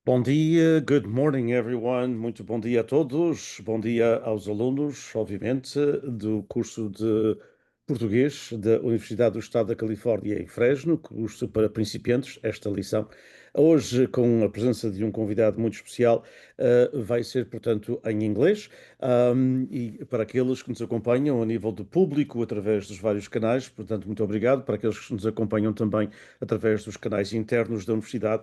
Bom dia, good morning everyone, muito bom dia a todos, bom dia aos alunos, obviamente, do curso de Português da Universidade do Estado da Califórnia em Fresno, curso para principiantes, esta lição. Hoje, com a presença de um convidado muito especial, vai ser, portanto, em inglês, e para aqueles que nos acompanham a nível de público, através dos vários canais, portanto, muito obrigado, para aqueles que nos acompanham também através dos canais internos da Universidade,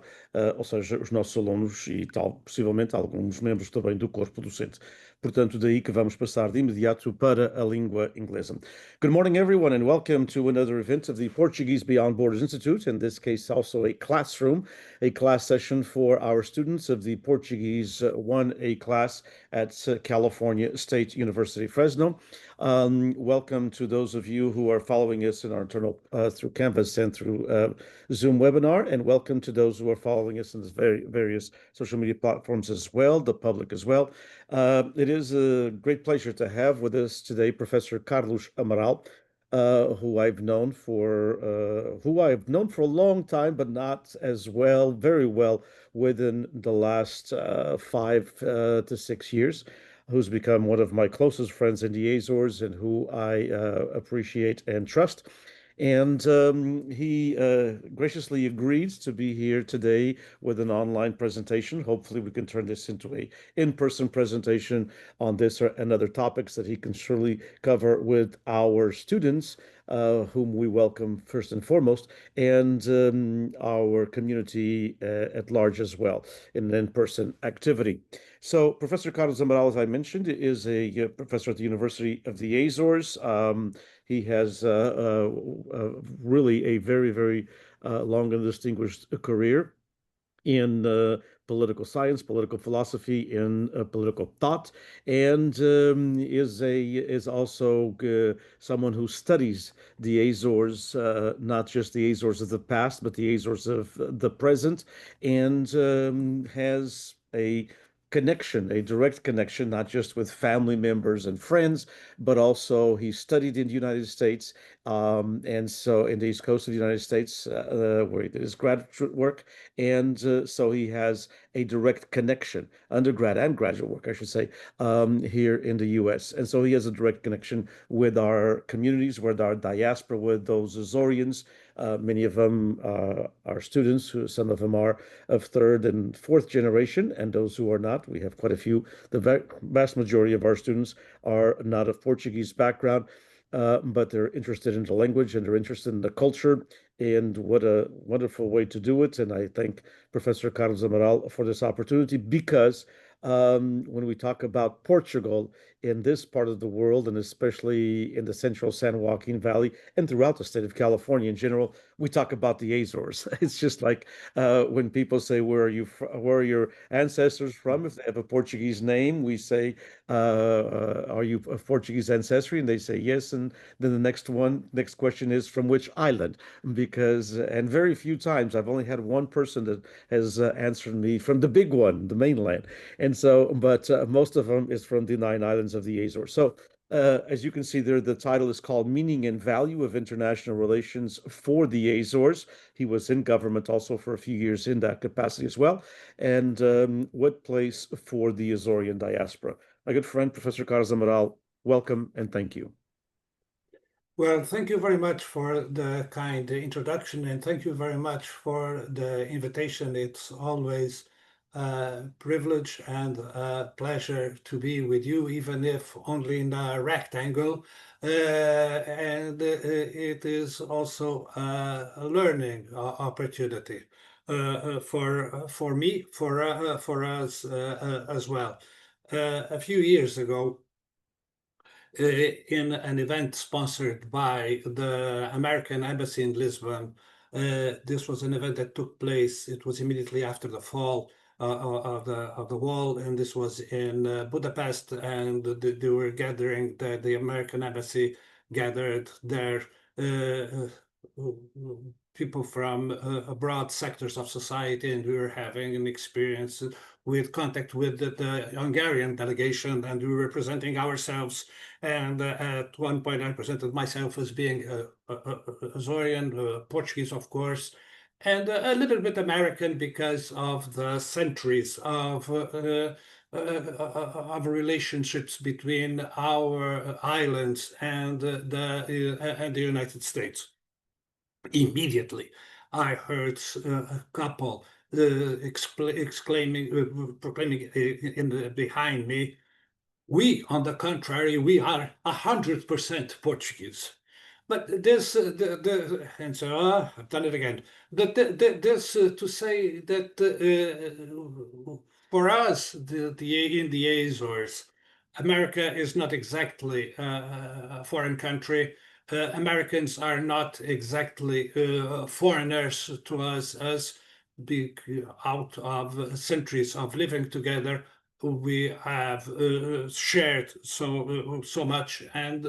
ou seja, os nossos alunos e tal, possivelmente alguns membros também do corpo docente. Portanto, daí que vamos passar de imediato para a língua inglesa. Good morning, everyone, and welcome to another event of the Portuguese Beyond Borders Institute, in this case also a classroom, a class session for our students of the Portuguese 1A class at California State University, Fresno. Welcome to those of you who are following us in our internal through Canvas and through Zoom webinar, and welcome to those who are following us in the various social media platforms as well, the public as well. It is a great pleasure to have with us today Professor Carlos Amaral, who I've known for a long time, but not as well, very well, within the last 5 to 6 years, who's become one of my closest friends in the Azores and who I appreciate and trust. And he graciously agreed to be here today with an online presentation. Hopefully, we can turn this into a in-person presentation on this and other topics that he can surely cover with our students, whom we welcome first and foremost, and our community at large as well in an in-person activity. So, Professor Carlos Amaral, as I mentioned, is a professor at the University of the Azores. He has really a very, very long and distinguished career in political science, political philosophy, in political thought, and is also someone who studies the Azores, not just the Azores of the past, but the Azores of the present, and has a direct connection, not just with family members and friends, but also he studied in the United States, and so in the East Coast of the United States, where he did his graduate work, and so he has a direct connection, undergrad and graduate work, I should say, here in the US. And so he has a direct connection with our communities, with our diaspora, with those Azorians. Many of them are students, some of them are of third and fourth generation, and those who are not, we have quite a few. The vast majority of our students are not of Portuguese background, but they're interested in the language and they're interested in the culture. And what a wonderful way to do it. And I thank Professor Carlos Amaral for this opportunity because when we talk about Portugal in this part of the world, and especially in the central San Joaquin Valley and throughout the state of California in general, we talk about the Azores. It's just like when people say, where are your ancestors from? If they have a Portuguese name, we say, are you of Portuguese ancestry? And they say yes. And then the next question is, from which island? Because, and very few times, I've only had one person that has answered me from the big one, the mainland. And so, but most of them is from the nine islands of the Azores. So, as you can see there, the title is called Meaning and Value of International Relations for the Azores. He was in government also for a few years in that capacity as well. And what place for the Azorian diaspora? My good friend, Professor Carlos Amaral, welcome and thank you. Well, thank you very much for the kind introduction, and thank you very much for the invitation. It's always a privilege and a pleasure to be with you, even if only in a rectangle. And it is also a learning opportunity for me, for us as well. A few years ago, in an event sponsored by the American Embassy in Lisbon. This was an event that took place. It was immediately after the fall of the wall, and this was in Budapest. And they were gathering. The American Embassy gathered there. People from broad sectors of society, and we were having an experience with contact with the Hungarian delegation, and we were presenting ourselves. And at one point, I presented myself as being Azorian, Portuguese, of course. and a little bit American because of the centuries of relationships between our islands and the United States. Immediately, I heard a couple proclaiming behind me, we, on the contrary, we are 100% Portuguese. But this, and so I've done it again. This to say that for us, in the Azores, America is not exactly a foreign country. Americans are not exactly foreigners to us, as big out of centuries of living together. We have shared so much, and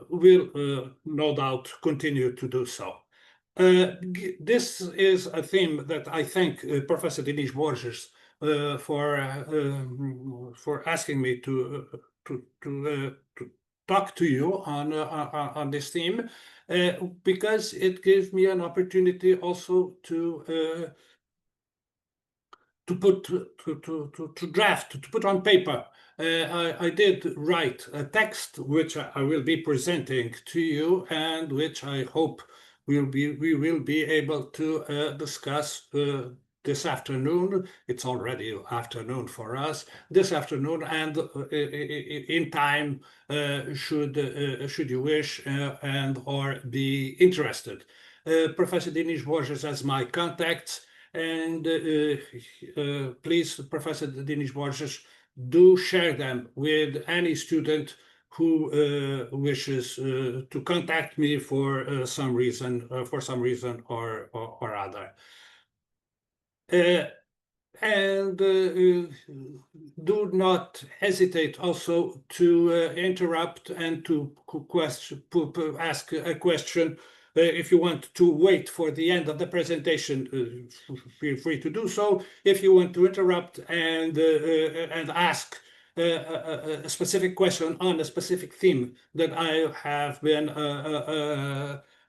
will no doubt continue to do so. This is a theme that I thank Professor Dinis Borges for asking me to talk to you on this theme, because it gives me an opportunity also to draft, to put on paper. I did write a text which I will be presenting to you, and which I hope we will be able to discuss this afternoon. It's already afternoon for us this afternoon, and in time, should you wish and or be interested. Professor Dinis Borges has my contacts. And please, Professor Dinis Borges, do share them with any student who wishes to contact me for some reason, or other. And do not hesitate also to interrupt and to ask a question. If you want to wait for the end of the presentation, feel free to do so. If you want to interrupt and ask a specific question on a specific theme that I have been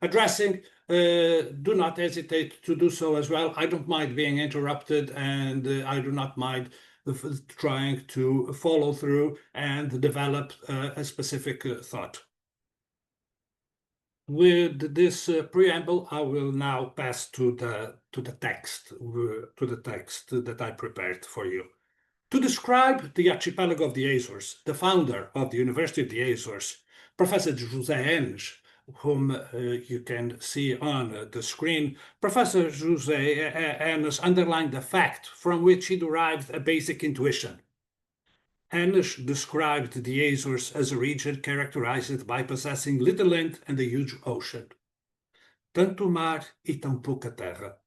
addressing, do not hesitate to do so as well. I don't mind being interrupted, and I do not mind trying to follow through and develop a specific thought. With this preamble, I will now pass to the text that I prepared for you. To describe the archipelago of the Azores, the founder of the University of the Azores, Professor José Enes, whom you can see on the screen, Professor José Enes underlined the fact from which he derived a basic intuition. Enes described the Azores as a region characterized by possessing little land and a huge ocean. Tanto mar e tão pouca terra.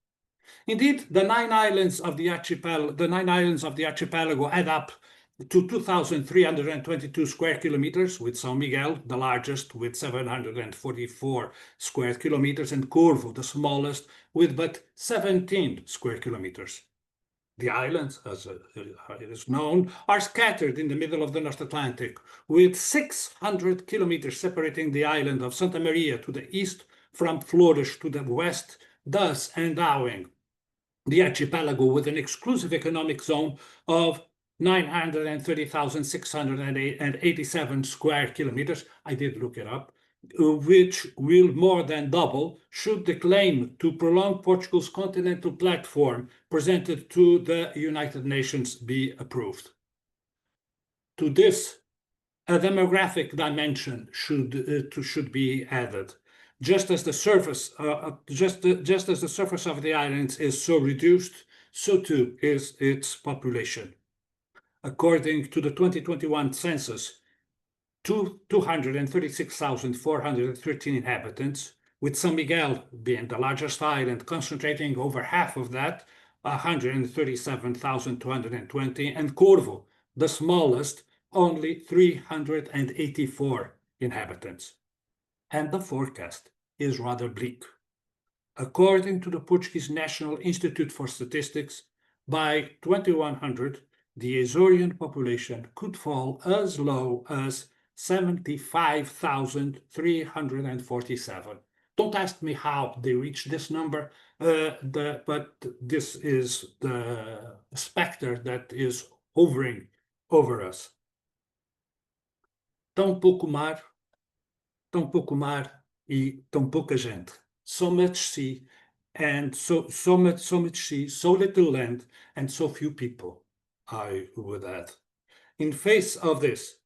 Indeed, the nine islands of the archipelago add up to 2,322 square kilometers, with São Miguel, the largest, with 744 square kilometers, and Corvo, the smallest, with but 17 square kilometers. The islands, as it is known, are scattered in the middle of the North Atlantic, with 600 kilometers separating the island of Santa Maria to the east from Flores to the west, thus endowing the archipelago with an exclusive economic zone of 930,687 square kilometers. I did look it up, which will more than double should the claim to prolong Portugal's continental platform presented to the United Nations be approved. To this, a demographic dimension should be added. Just as the surface of the islands is so reduced, so too is its population. According to the 2021 census, 236,413 inhabitants, with São Miguel being the largest island, concentrating over half of that, 137,220, and Corvo, the smallest, only 384 inhabitants. And the forecast is rather bleak. According to the Portuguese National Institute for Statistics, by 2100, the Azorean population could fall as low as 75,347, Don't ask me how they reached this number, but this is the specter that is hovering over us. Tão pouco mar e tão pouca gente. So much sea and so much sea, so little land, and so few people, I would add. In face of this,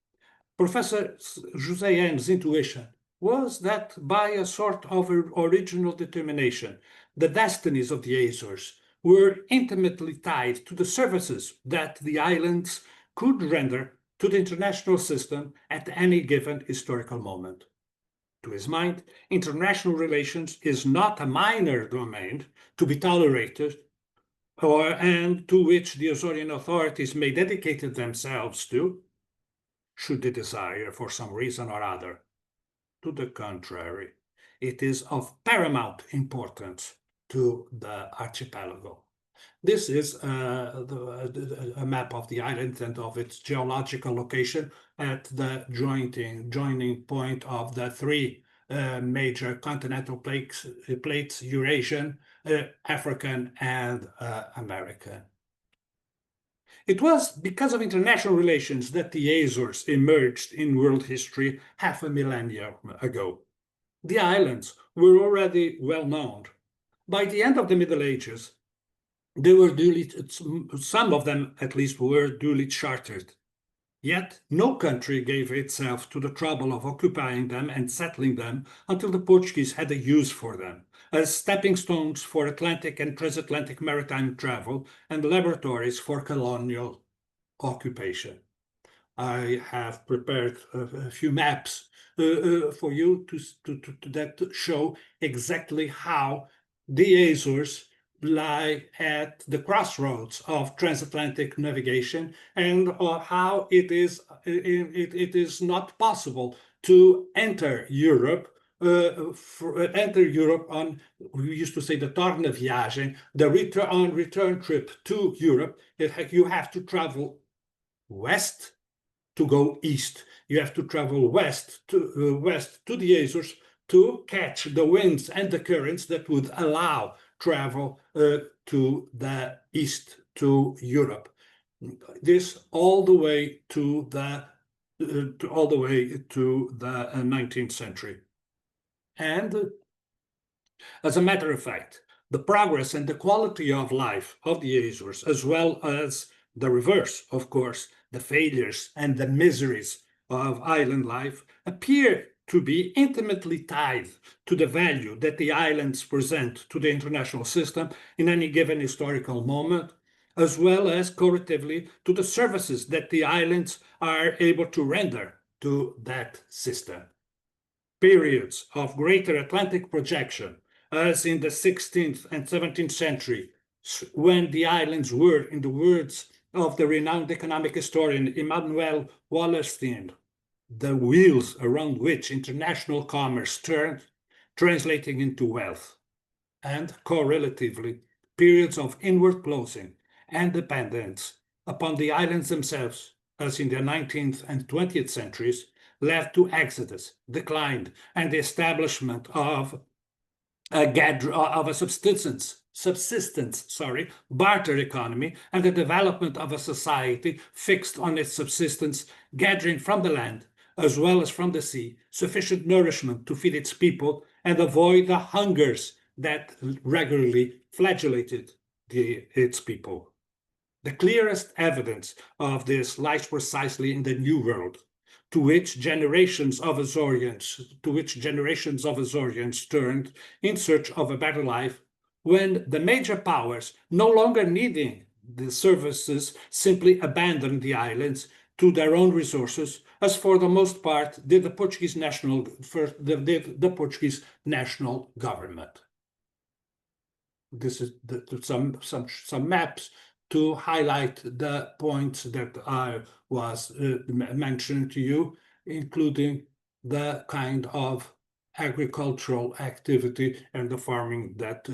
Professor José M's intuition was that by a sort of original determination, the destinies of the Azores were intimately tied to the services that the islands could render to the international system at any given historical moment. To his mind, international relations is not a minor domain to be tolerated and to which the Azorian authorities may dedicate themselves to, should they desire for some reason or other. To the contrary, it is of paramount importance to the archipelago. This is a map of the island and of its geological location at the joining point of the three major continental plates, Eurasian, African, and American. It was because of international relations that the Azores emerged in world history half a millennia ago. The islands were already well known. By the end of the Middle Ages, they were some of them at least were duly chartered. Yet no country gave itself to the trouble of occupying them and settling them until the Portuguese had a use for them, as stepping stones for Atlantic and transatlantic maritime travel and laboratories for colonial occupation. I have prepared a few maps for you that show exactly how the Azores lie at the crossroads of transatlantic navigation and how it is not possible to enter Europe on, we used to say the torna viagem, the return trip to Europe. You have to travel west to go east. You have to travel west to the Azores to catch the winds and the currents that would allow travel to the east, to Europe. This all the way to the 19th century. And as a matter of fact, the progress and the quality of life of the Azores, as well as the reverse, of course, the failures and the miseries of island life, appear to be intimately tied to the value that the islands present to the international system in any given historical moment, as well as correlatively to the services that the islands are able to render to that system. Periods of greater Atlantic projection, as in the 16th and 17th century, when the islands were, in the words of the renowned economic historian Immanuel Wallerstein, the wheels around which international commerce turned, translating into wealth, and correlatively, periods of inward closing and dependence upon the islands themselves, as in the 19th and 20th centuries, led to exodus, decline, and the establishment of a subsistence, barter economy, and the development of a society fixed on its subsistence, gathering from the land as well as from the sea sufficient nourishment to feed its people and avoid the hungers that regularly flagellated its people. The clearest evidence of this lies precisely in the New World, to which generations of Azorians turned in search of a better life, when the major powers, no longer needing the services, simply abandoned the islands to their own resources, as for the most part did the Portuguese national government. This is some maps to highlight the points that I was mentioning to you, including the kind of agricultural activity and the farming that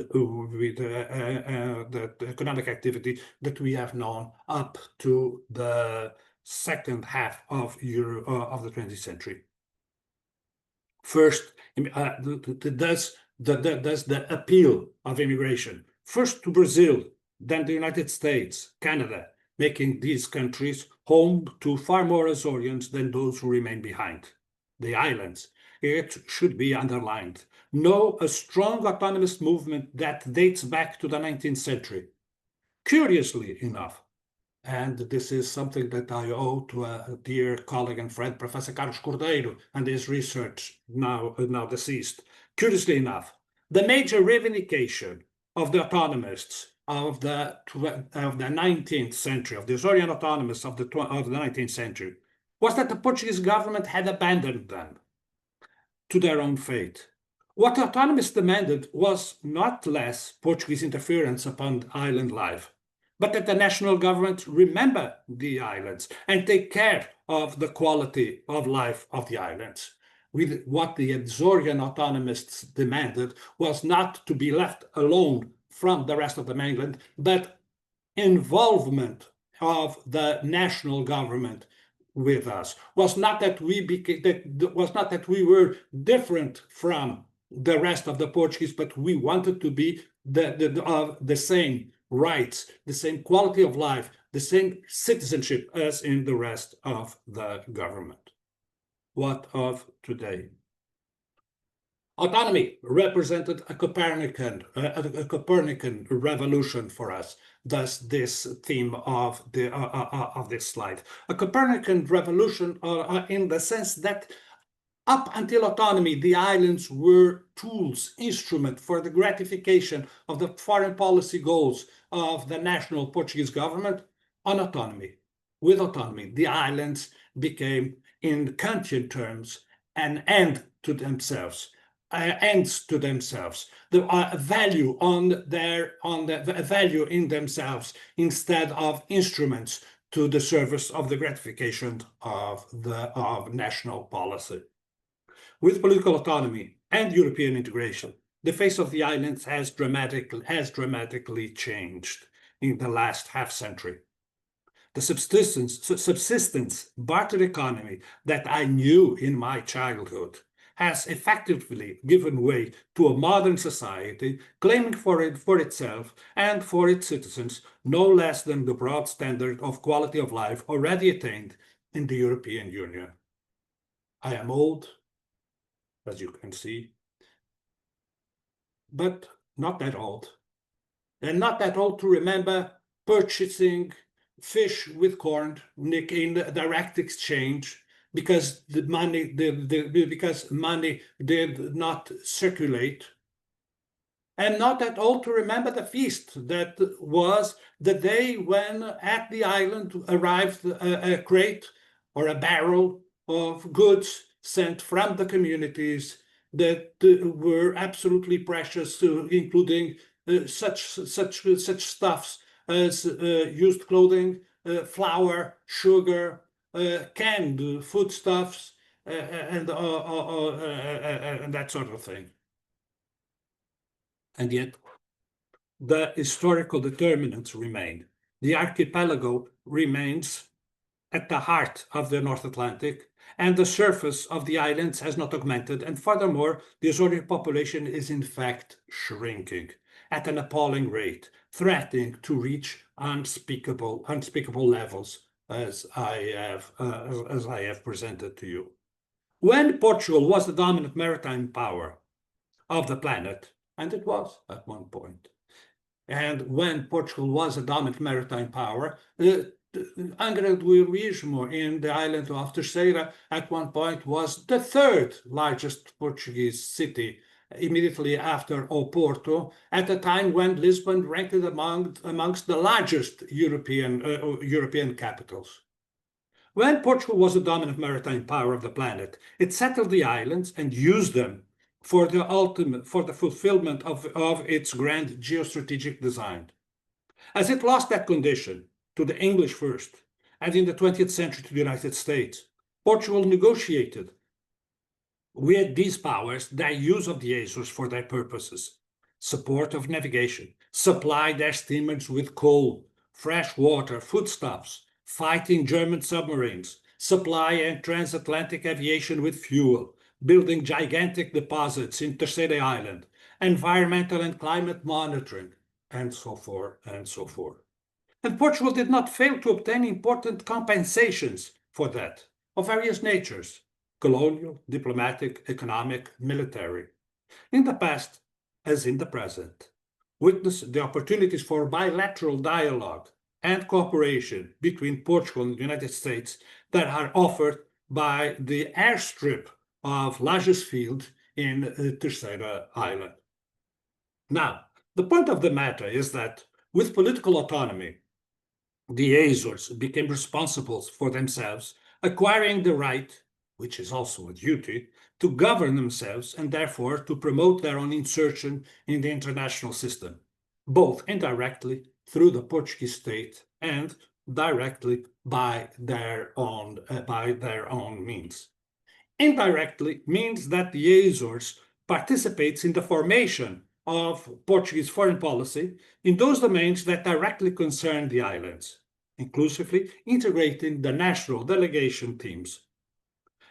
economic activity that we have known up to the second half of the 20th century. First, thus That's the appeal of immigration. First to Brazil, then the United States, Canada, making these countries home to far more Azorians than those who remain behind. The islands. It should be underlined. No, a strong autonomous movement that dates back to the 19th century. Curiously enough, and this is something that I owe to a dear colleague and friend, Professor Carlos Cordeiro, and his research now deceased. Curiously enough, the major reivindication of the autonomists of the 19th century, of the Azorian autonomists of the 19th century, was that the Portuguese government had abandoned them to their own fate. What the autonomists demanded was not less Portuguese interference upon island life, but that the national government remember the islands and take care of the quality of life of the islands. With what the Azorian autonomists demanded was not to be left alone from the rest of the mainland, but involvement of the national government with us. Was not that we were different from the rest of the Portuguese, but we wanted to be the same rights, the same quality of life, the same citizenship as in the rest of the government. What of today? Autonomy represented a Copernican revolution for us. Thus, this theme of this slide, a Copernican revolution, in the sense that up until autonomy, the islands were tools, instruments for the gratification of the foreign policy goals of the national Portuguese government. On autonomy, with autonomy, the islands became, in Kantian terms, an end to themselves. Ends to themselves, the value the value in themselves instead of instruments to the service of the gratification of national policy. With political autonomy and European integration, the face of the islands has dramatically changed in the last half century. The subsistence barter economy that I knew in my childhood has effectively given way to a modern society claiming for itself and for its citizens no less than the broad standard of quality of life already attained in the European Union. I am old, as you can see, but not that old. And not that old to remember purchasing fish with corn in direct exchange because money did not circulate, and not at all to remember the feast that was the day when at the island arrived a crate or a barrel of goods sent from the communities that were absolutely precious, including such stuffs as used clothing, flour, sugar, canned foodstuffs, and that sort of thing. And yet, the historical determinants remain. The archipelago remains at the heart of the North Atlantic, and the surface of the islands has not augmented. And furthermore, the Azorian population is in fact shrinking at an appalling rate, threatening to reach unspeakable levels, as I have presented to you. When Portugal was the dominant maritime power of the planet, and it was at one point, and when Portugal was a dominant maritime power, Angra do Heroísmo in the island of Terceira at one point was the third largest Portuguese city, immediately after Oporto, at a time when Lisbon ranked amongst the largest European capitals. When Portugal was the dominant maritime power of the planet, it settled the islands and used them for the fulfillment of its grand geostrategic design. As it lost that condition to the English first, and in the 20th century to the United States, Portugal negotiated with these powers their use of the Azores for their purposes: support of navigation, supply their steamers with coal, fresh water, foodstuffs, fighting German submarines, supply and transatlantic aviation with fuel, building gigantic deposits in Terceira Island, environmental and climate monitoring, and so forth and so forth. And Portugal did not fail to obtain important compensations for that, of various natures: colonial, diplomatic, economic, military. In the past, as in the present, witness the opportunities for bilateral dialogue and cooperation between Portugal and the United States that are offered by the airstrip of Lajes Field in Terceira Island. Now, the point of the matter is that with political autonomy, the Azores became responsible for themselves, acquiring the right, which is also a duty, to govern themselves and therefore to promote their own insertion in the international system, both indirectly through the Portuguese state and directly by their own means. Indirectly means that the Azores participates in the formation of Portuguese foreign policy in those domains that directly concern the islands, inclusively integrating the national delegation teams.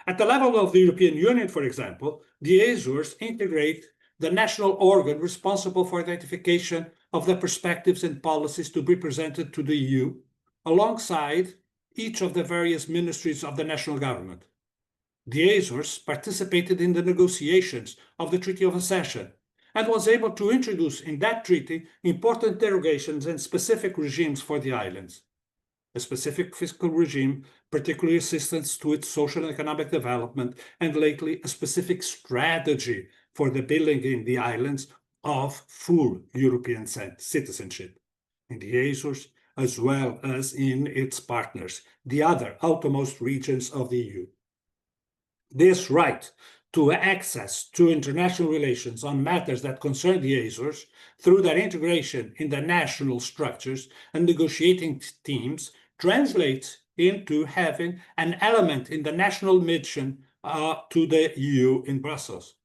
At the level of the European Union, for example, the Azores integrate the national organ responsible for identification of the perspectives and policies to be presented to the EU, alongside each of the various ministries of the national government. The Azores participated in the negotiations of the Treaty of Accession and was able to introduce in that treaty important derogations and specific regimes for the islands. A specific fiscal regime, particularly assistance to its social and economic development, and lately a specific strategy for the building in the islands of full European citizenship in the Azores, as well as in its partners, the other outermost regions of the EU. This right to access to international relations on matters that concern the Azores through their integration in the national structures and negotiating teams translates into having an element in the national mission to the EU in Brussels.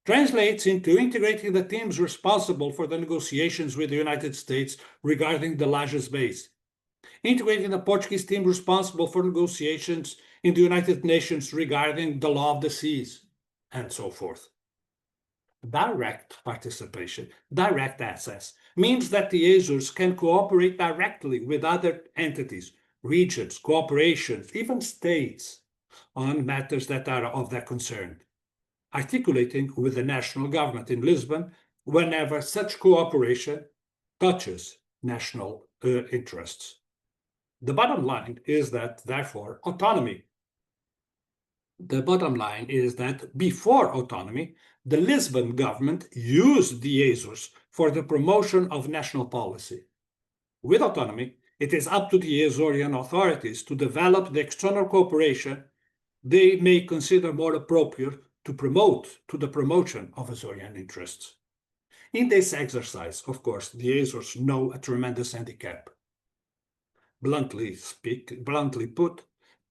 Translates into integrating the teams responsible for the negotiations with the United States regarding the Lajes base. Integrating the Portuguese team responsible for negotiations in the United Nations regarding the law of the seas, and so forth. Direct participation, direct access, means that the Azores can cooperate directly with other entities, regions, corporations, even states, on matters that are of their concern, articulating with the national government in Lisbon whenever such cooperation touches national interests. The bottom line is that, therefore, before autonomy, the Lisbon government used the Azores for the promotion of national policy. With autonomy, it is up to the Azorean authorities to develop the external cooperation they may consider more appropriate to the promotion of Azorean interests. In this exercise, of course, the Azores know a tremendous handicap. Bluntly put,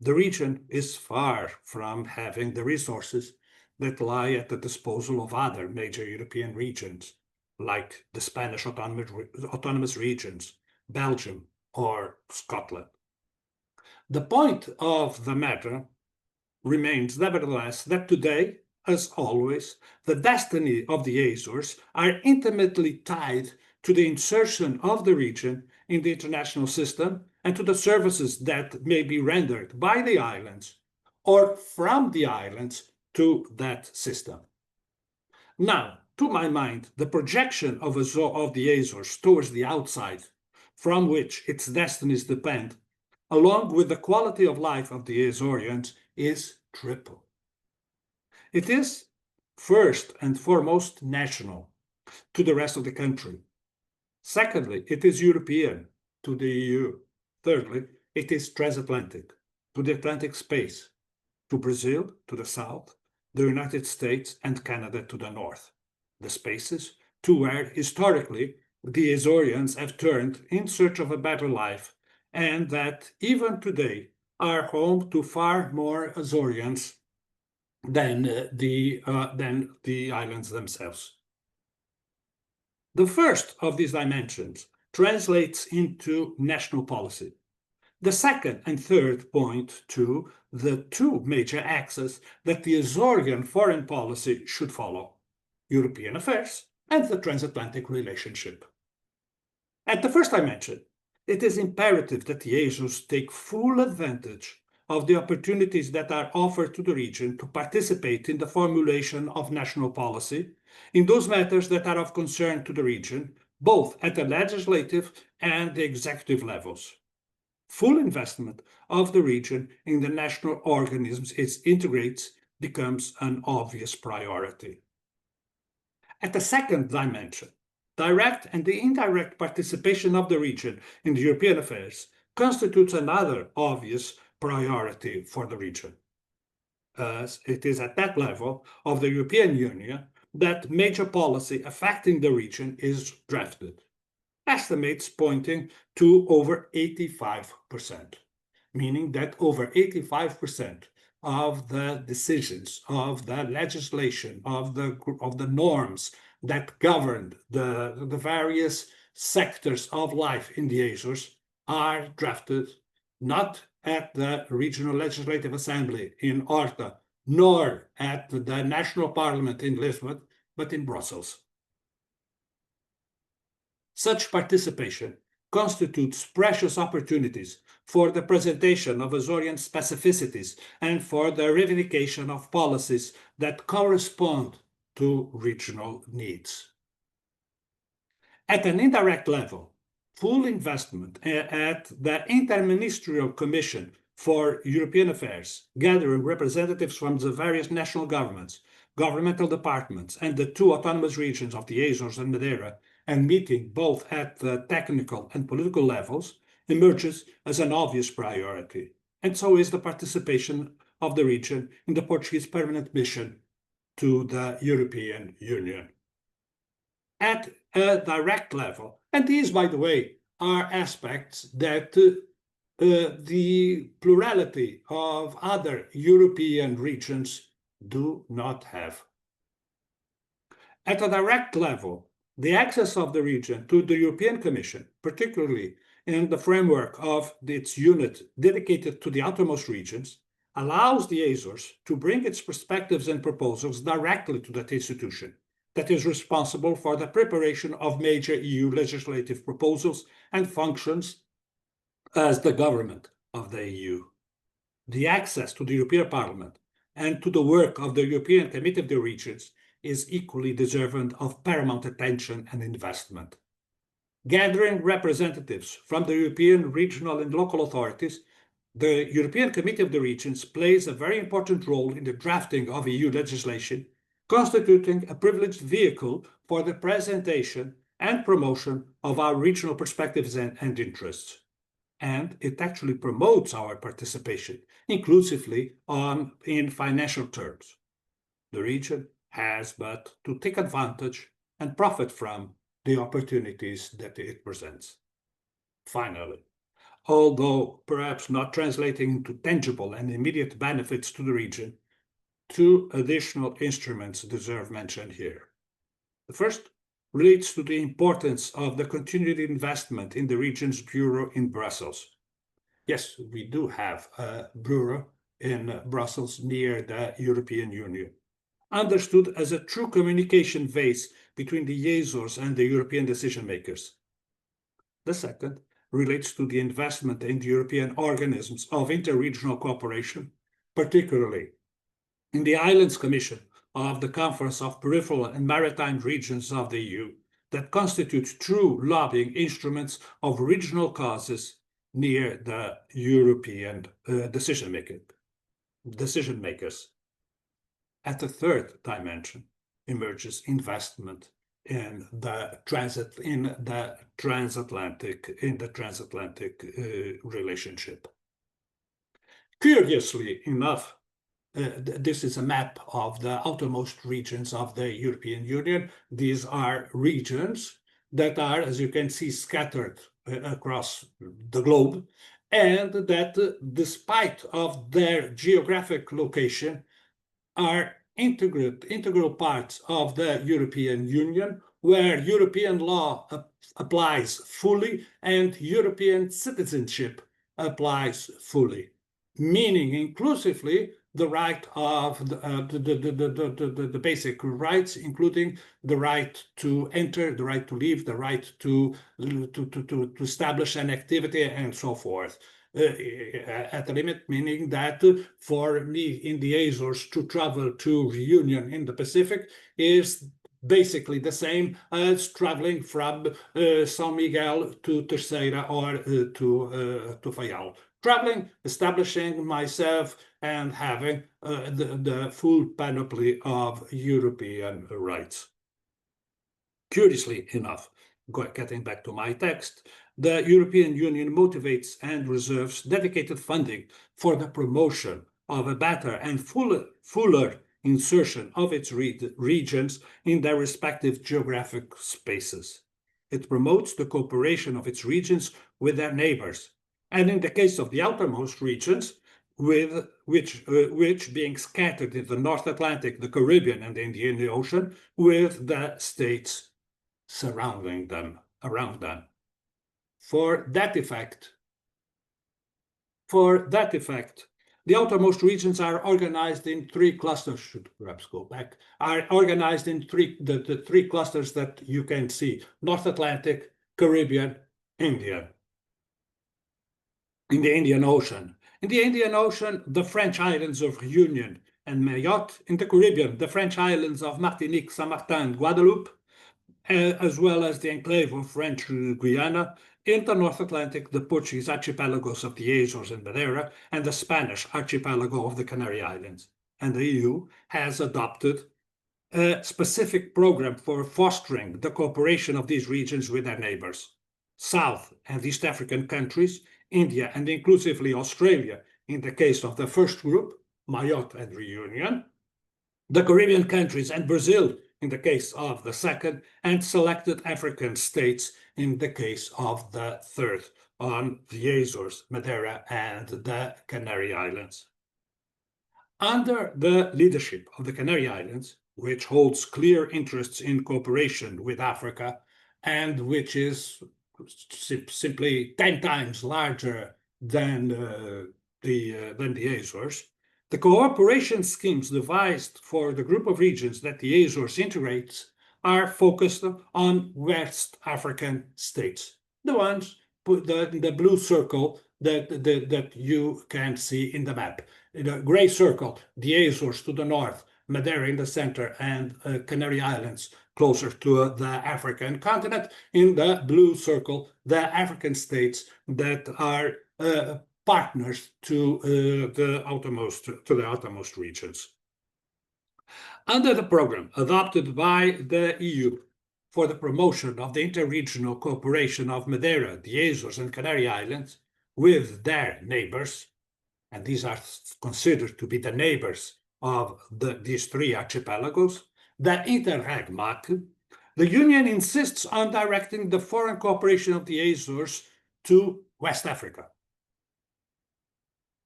the region is far from having the resources that lie at the disposal of other major European regions, like the Spanish autonomous regions, Belgium, or Scotland. The point of the matter remains, nevertheless, that today, as always, the destiny of the Azores are intimately tied to the insertion of the region in the international system and to the services that may be rendered by the islands or from the islands to that system. Now, to my mind, the projection of the Azores towards the outside, from which its destinies depend, along with the quality of life of the Azoreans, is triple. It is, first and foremost, national, to the rest of the country. Secondly, it is European, to the EU. Thirdly, it is transatlantic, to the Atlantic space, to Brazil, to the south, the United States and Canada to the north, the spaces to where, historically, the Azoreans have turned in search of a better life, and that, even today, are home to far more Azoreans than the islands themselves. The first of these dimensions translates into national policy. The second and third point to the two major axes that the Azorean foreign policy should follow: European affairs and the transatlantic relationship. At the first dimension, it is imperative that the Azores take full advantage of the opportunities that are offered to the region to participate in the formulation of national policy in those matters that are of concern to the region, both at the legislative and the executive levels. Full investment of the region in the national organisms it integrates becomes an obvious priority. At the second dimension, direct and the indirect participation of the region in the European affairs constitutes another obvious priority for the region. As it is at that level of the European Union that major policy affecting the region is drafted. Estimates pointing to over 85%, meaning that over 85% of the decisions, of the legislation, of the norms that govern the various sectors of life in the Azores are drafted not at the Regional Legislative Assembly in Horta, nor at the National Parliament in Lisbon, but in Brussels. Such participation constitutes precious opportunities for the presentation of Azorean specificities and for the reivindication of policies that correspond to regional needs. At an indirect level, full investment at the Interministerial Commission for European Affairs, gathering representatives from the various national governments, governmental departments, and the two autonomous regions of the Azores and Madeira, and meeting both at the technical and political levels, emerges as an obvious priority. And so is the participation of the region in the Portuguese permanent mission to the European Union. At a direct level, and these, by the way, are aspects that the plurality of other European regions do not have. At a direct level, the access of the region to the European Commission, particularly in the framework of its unit dedicated to the outermost regions, allows the Azores to bring its perspectives and proposals directly to that institution that is responsible for the preparation of major EU legislative proposals and functions as the government of the EU. The access to the European Parliament and to the work of the European Committee of the Regions is equally deserving of paramount attention and investment. Gathering representatives from the European regional and local authorities, the European Committee of the Regions plays a very important role in the drafting of EU legislation, constituting a privileged vehicle for the presentation and promotion of our regional perspectives and interests. And it actually promotes our participation inclusively in financial terms. The region has but to take advantage and profit from the opportunities that it presents. Finally, although perhaps not translating into tangible and immediate benefits to the region, two additional instruments deserve mention here. The first relates to the importance of the continued investment in the region's bureau in Brussels. Yes, we do have a bureau in Brussels near the European Union, understood as a true communication base between the Azores and the European decision makers. The second relates to the investment in the European organisms of interregional cooperation, particularly in the Islands Commission of the Conference of Peripheral and Maritime Regions of the EU that constitutes true lobbying instruments of regional causes near the European decision makers. At the third dimension emerges investment in the transatlantic relationship. Curiously enough, this is a map of the outermost regions of the European Union. These are regions that are, as you can see, scattered across the globe, and that, despite of their geographic location, are integral parts of the European Union, where European law applies fully and European citizenship applies fully, meaning inclusively the right of the basic rights, including the right to enter, the right to leave, the right to establish an activity, and so forth. At the limit, meaning that for me in the Azores to travel to Reunion in the Pacific is basically the same as traveling from São Miguel to Terceira or to Faial. Traveling, establishing myself, and having the full panoply of European rights. Curiously enough, getting back to my text, the European Union motivates and reserves dedicated funding for the promotion of a better and fuller insertion of its regions in their respective geographic spaces. It promotes the cooperation of its regions with their neighbors, and in the case of the outermost regions, which being scattered in the North Atlantic, the Caribbean, and the Indian Ocean, with the states surrounding them, around them. For that effect, the outermost regions are organized in three clusters, should perhaps go back, are organized in the three clusters that you can see: North Atlantic, Caribbean, Indian. In the Indian Ocean. In the Indian Ocean, the French islands of Reunion and Mayotte. In the Caribbean, the French islands of Martinique, Saint-Martin, Guadeloupe, as well as the enclave of French Guiana. In the North Atlantic, the Portuguese archipelagos of the Azores and Madeira, and the Spanish archipelago of the Canary Islands. And the EU has adopted a specific program for fostering the cooperation of these regions with their neighbors. South and East African countries, India, and inclusively Australia, in the case of the first group, Mayotte and Reunion, the Caribbean countries and Brazil, in the case of the second, and selected African states in the case of the third, on the Azores, Madeira, and the Canary Islands. Under the leadership of the Canary Islands, which holds clear interests in cooperation with Africa, and which is simply 10 times larger than the Azores, the cooperation schemes devised for the group of regions that the Azores integrates are focused on West African states, the ones the blue circle that you can see in the map. The gray circle, the Azores to the north, Madeira in the center, and Canary Islands closer to the African continent. In the blue circle, the African states that are partners to the outermost regions. Under the program adopted by the EU for the promotion of the interregional cooperation of Madeira, the Azores, and Canary Islands with their neighbors, and these are considered to be the neighbors of these three archipelagos, the Interreg MAC, the Union insists on directing the foreign cooperation of the Azores to West Africa.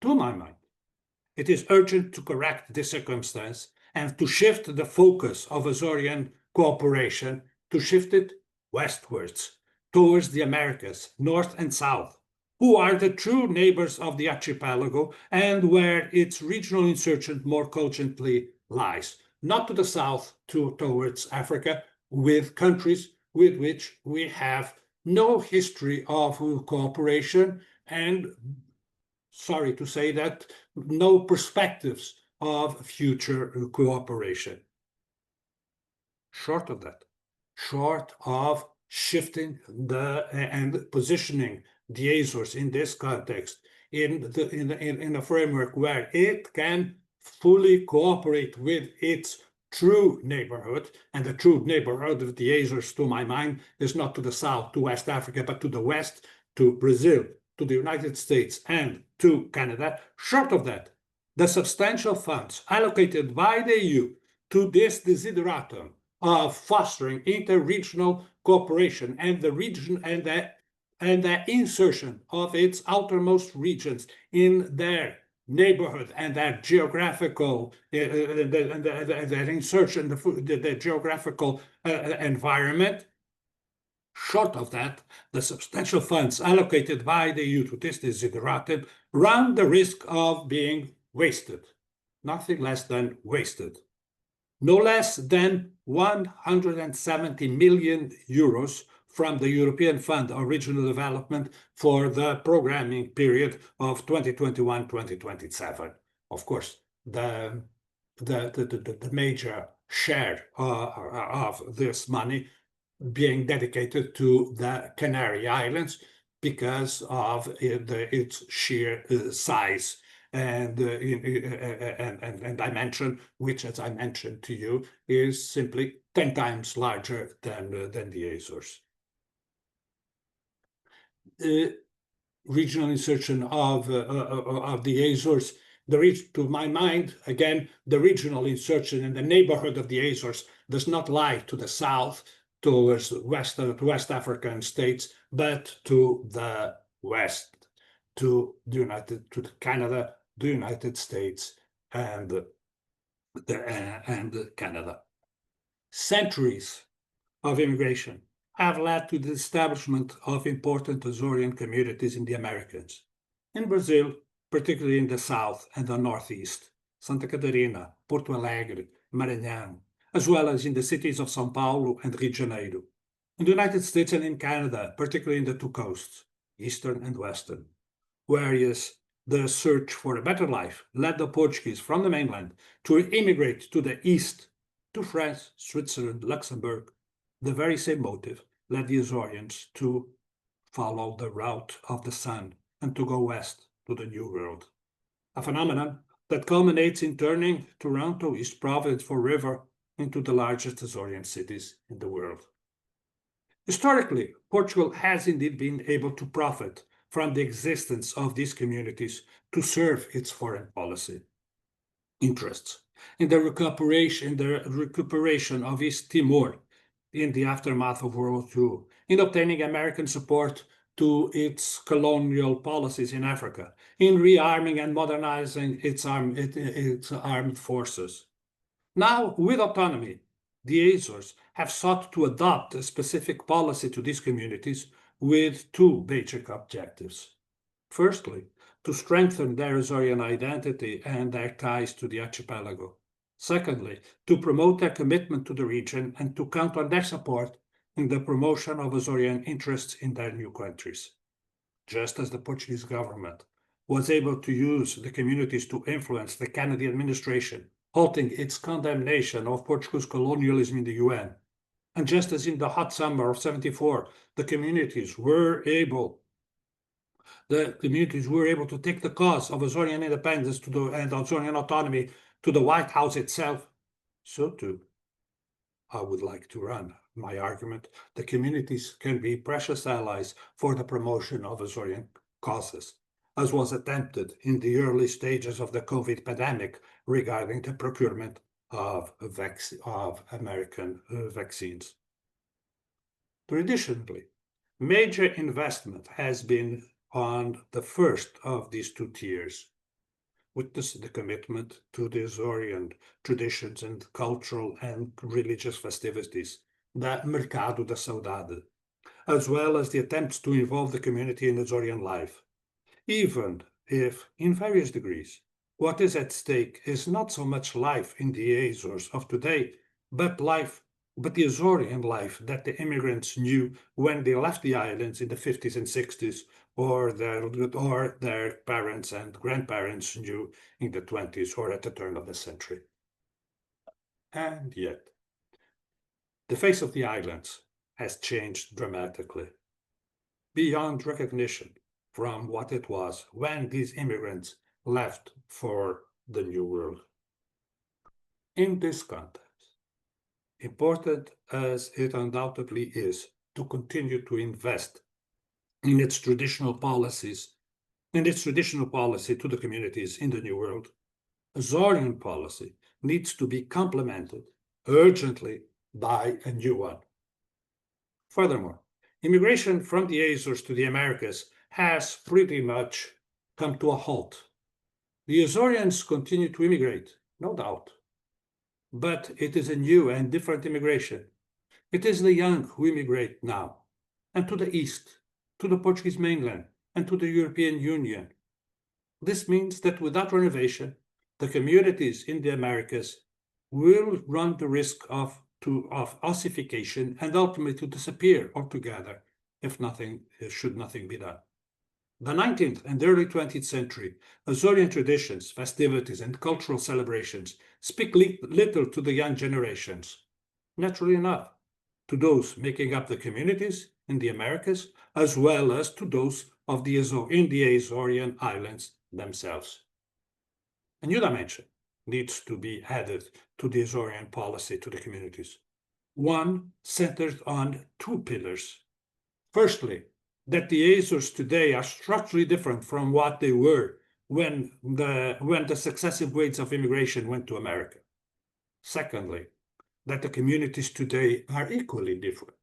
To my mind, it is urgent to correct this circumstance and to shift the focus of Azorean cooperation, to shift it westwards, towards the Americas, north and south, who are the true neighbors of the archipelago and where its regional insertion more cogently lies, not to the south, towards Africa, with countries with which we have no history of cooperation and, sorry to say that, no perspectives of future cooperation. Short of that, short of shifting and positioning the Azores in this context in a framework where it can fully cooperate with its true neighborhood, and the true neighborhood of the Azores, to my mind, is not to the south, to West Africa, but to the west, to Brazil, to the United States, and to Canada. Short of that, the substantial funds allocated by the EU to this desideratum of fostering interregional cooperation and the region and the insertion of its outermost regions in their neighborhood and their geographical that insertion, the geographical environment. Short of that, the substantial funds allocated by the EU to this desideratum run the risk of being wasted. nothing less than wasted. No less than 170 million euros from the European Fund of Regional Development for the programming period of 2021-2027. Of course, the major share of this money being dedicated to the Canary Islands because of its sheer size and dimension, which, as I mentioned to you, is simply 10 times larger than the Azores. Regional insertion of the Azores, to my mind, again, the regional insertion in the neighborhood of the Azores does not lie to the south, towards West African states, but to the west, to Canada, the United States, and Canada. Centuries of immigration have led to the establishment of important Azorean communities in the Americas. In Brazil, particularly in the south and the northeast, Santa Catarina, Porto Alegre, Maranhão, as well as in the cities of São Paulo and Rio de Janeiro. In the United States and in Canada, particularly in the two coasts, eastern and western, whereas the search for a better life led the Portuguese from the mainland to immigrate to the east, to France, Switzerland, Luxembourg. The very same motive led the Azorians to follow the route of the sun and to go west to the New World. A phenomenon that culminates in turning Toronto, East Province for River, into the largest Azorian cities in the world. Historically, Portugal has indeed been able to profit from the existence of these communities to serve its foreign policy interests. In the recuperation of East Timor in the aftermath of World War II, in obtaining American support to its colonial policies in Africa, in rearming and modernizing its armed forces. Now, with autonomy, the Azores have sought to adopt a specific policy to these communities with two basic objectives. Firstly, to strengthen their Azorean identity and their ties to the archipelago. Secondly, to promote their commitment to the region and to count on their support in the promotion of Azorean interests in their new countries. Just as the Portuguese government was able to use the communities to influence the Kennedy administration, halting its condemnation of Portugal's colonialism in the UN, and just as in the hot summer of '74, the communities were able to take the cause of Azorean independence and Azorean autonomy to the White House itself, so too, I would like to run my argument. The communities can be precious allies for the promotion of Azorean causes, as was attempted in the early stages of the COVID pandemic regarding the procurement of American vaccines. Traditionally, major investment has been on the first of these two tiers, witness the commitment to the Azorean traditions and cultural and religious festivities, the Mercado da Saudade, as well as the attempts to involve the community in Azorean life. Even if, in various degrees, what is at stake is not so much life in the Azores of today, but the Azorean life that the immigrants knew when they left the islands in the 50s and 60s, or their parents and grandparents knew in the 20s or at the turn of the century. And yet, the face of the islands has changed dramatically, beyond recognition from what it was when these immigrants left for the New World. In this context, important as it undoubtedly is to continue to invest in its traditional policy to the communities in the New World, Azorean policy needs to be complemented urgently by a new one. Furthermore, immigration from the Azores to the Americas has pretty much come to a halt. The Azorians continue to immigrate, no doubt, but it is a new and different immigration. It is the young who immigrate now, and to the east, to the Portuguese mainland, and to the European Union. This means that without renovation, the communities in the Americas will run the risk of ossification and ultimately to disappear altogether if should nothing be done. The 19th and early 20th century Azorean traditions, festivities, and cultural celebrations speak little to the young generations. Naturally enough, to those making up the communities in the Americas, as well as to those in the Azorean Islands themselves. A new dimension needs to be added to the Azorean policy to the communities. One centered on two pillars. Firstly, that the Azores today are structurally different from what they were when the successive waves of immigration went to America. Secondly, that the communities today are equally different.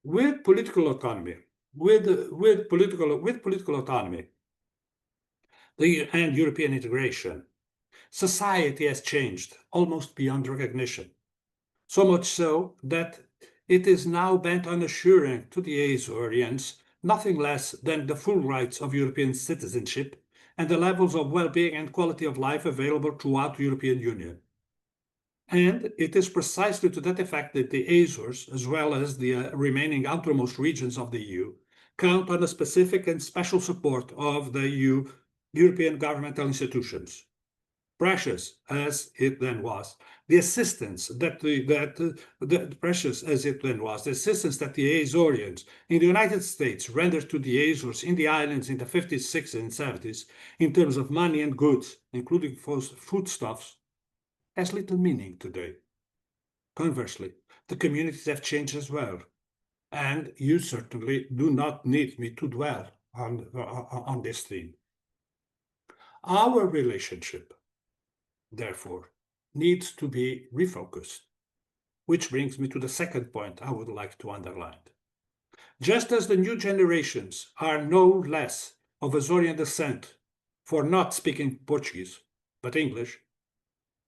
With political autonomy, with political autonomy, and European integration, society has changed almost beyond recognition. So much so that it is now bent on assuring to the Azorians nothing less than the full rights of European citizenship and the levels of well-being and quality of life available throughout the European Union. And it is precisely to that effect that the Azores, as well as the remaining outermost regions of the EU, count on the specific and special support of the European governmental institutions. Precious as it then was, the assistance that the Azorians in the United States rendered to the Azores in the islands in the 50s, 60s, and 70s in terms of money and goods, including foodstuffs, has little meaning today. Conversely, the communities have changed as well, and you certainly do not need me to dwell on this theme. Our relationship, therefore, needs to be refocused, which brings me to the second point I would like to underline. Just as the new generations are no less of Azorian descent for not speaking Portuguese, but English,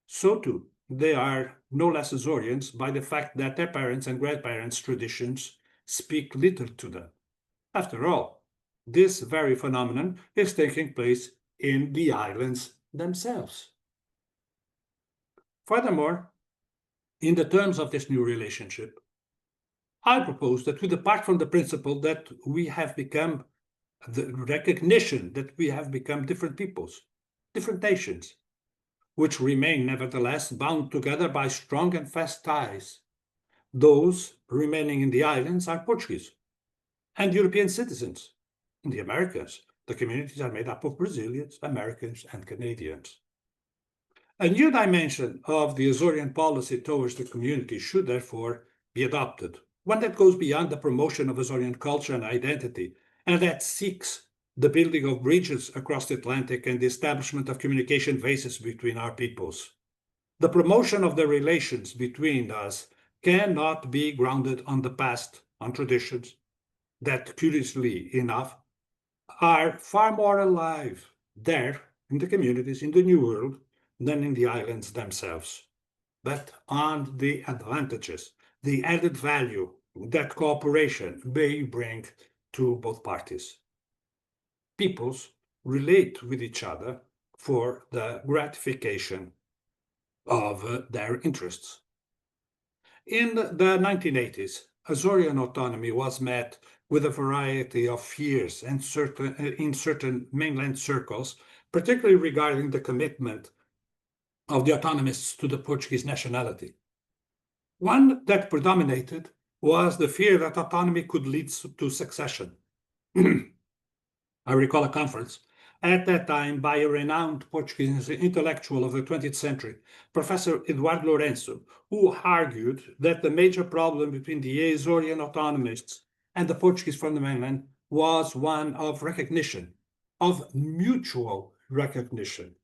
so too they are no less Azorians by the fact that their parents and grandparents' traditions speak little to them. After all, this very phenomenon is taking place in the islands themselves. Furthermore, in the terms of this new relationship, I propose that we depart from the principle that we have become the recognition that we have become different peoples, different nations, which remain nevertheless bound together by strong and fast ties. Those remaining in the islands are Portuguese and European citizens. In the Americas, the communities are made up of Brazilians, Americans, and Canadians. A new dimension of the Azorian policy towards the community should therefore be adopted, one that goes beyond the promotion of Azorian culture and identity, and that seeks the building of bridges across the Atlantic and the establishment of communication bases between our peoples. The promotion of the relations between us cannot be grounded on the past, on traditions that, curiously enough, are far more alive there in the communities in the New World than in the islands themselves, but on the advantages, the added value that cooperation may bring to both parties. Peoples relate with each other for the gratification of their interests. In the 1980s, Azorian autonomy was met with a variety of fears and in certain mainland circles, particularly regarding the commitment of the autonomists to the Portuguese nationality. One that predominated was the fear that autonomy could lead to succession. I recall a conference at that time by a renowned Portuguese intellectual of the 20th century, Professor Eduardo Lourenço, who argued that the major problem between the Azorian autonomists and the Portuguese from the mainland was one of recognition, of mutual recognition.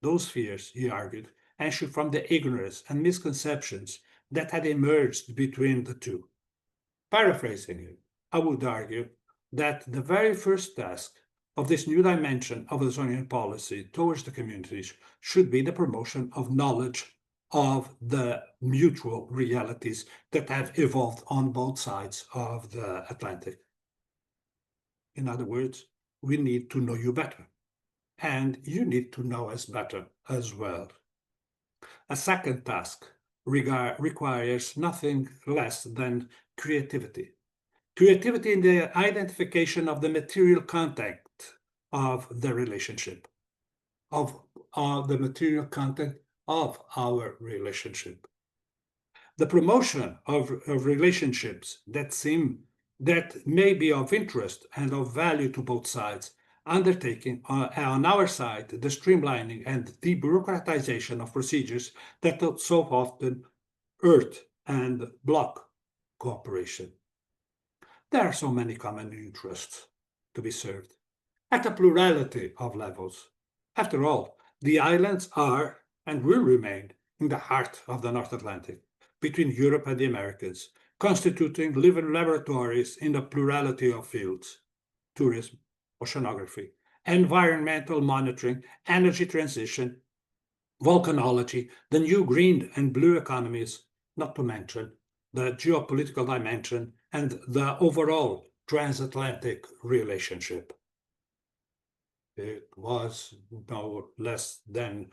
Those fears, he argued, issued from the ignorance and misconceptions that had emerged between the two. Paraphrasing him, I would argue that the very first task of this new dimension of Azorian policy towards the communities should be the promotion of knowledge of the mutual realities that have evolved on both sides of the Atlantic. In other words, we need to know you better. and you need to know us better as well. A second task requires nothing less than creativity. Creativity in the identification of the material content of the relationship, of the material content of our relationship. The promotion of relationships that may be of interest and of value to both sides, undertaking on our side the streamlining and debureaucratization of procedures that so often hurt and block cooperation. There are so many common interests to be served at a plurality of levels. After all, the islands are and will remain in the heart of the North Atlantic, between Europe and the Americas, constituting living laboratories in a plurality of fields: tourism, oceanography, environmental monitoring, energy transition, volcanology, the new green and blue economies, not to mention the geopolitical dimension and the overall transatlantic relationship. It was no less than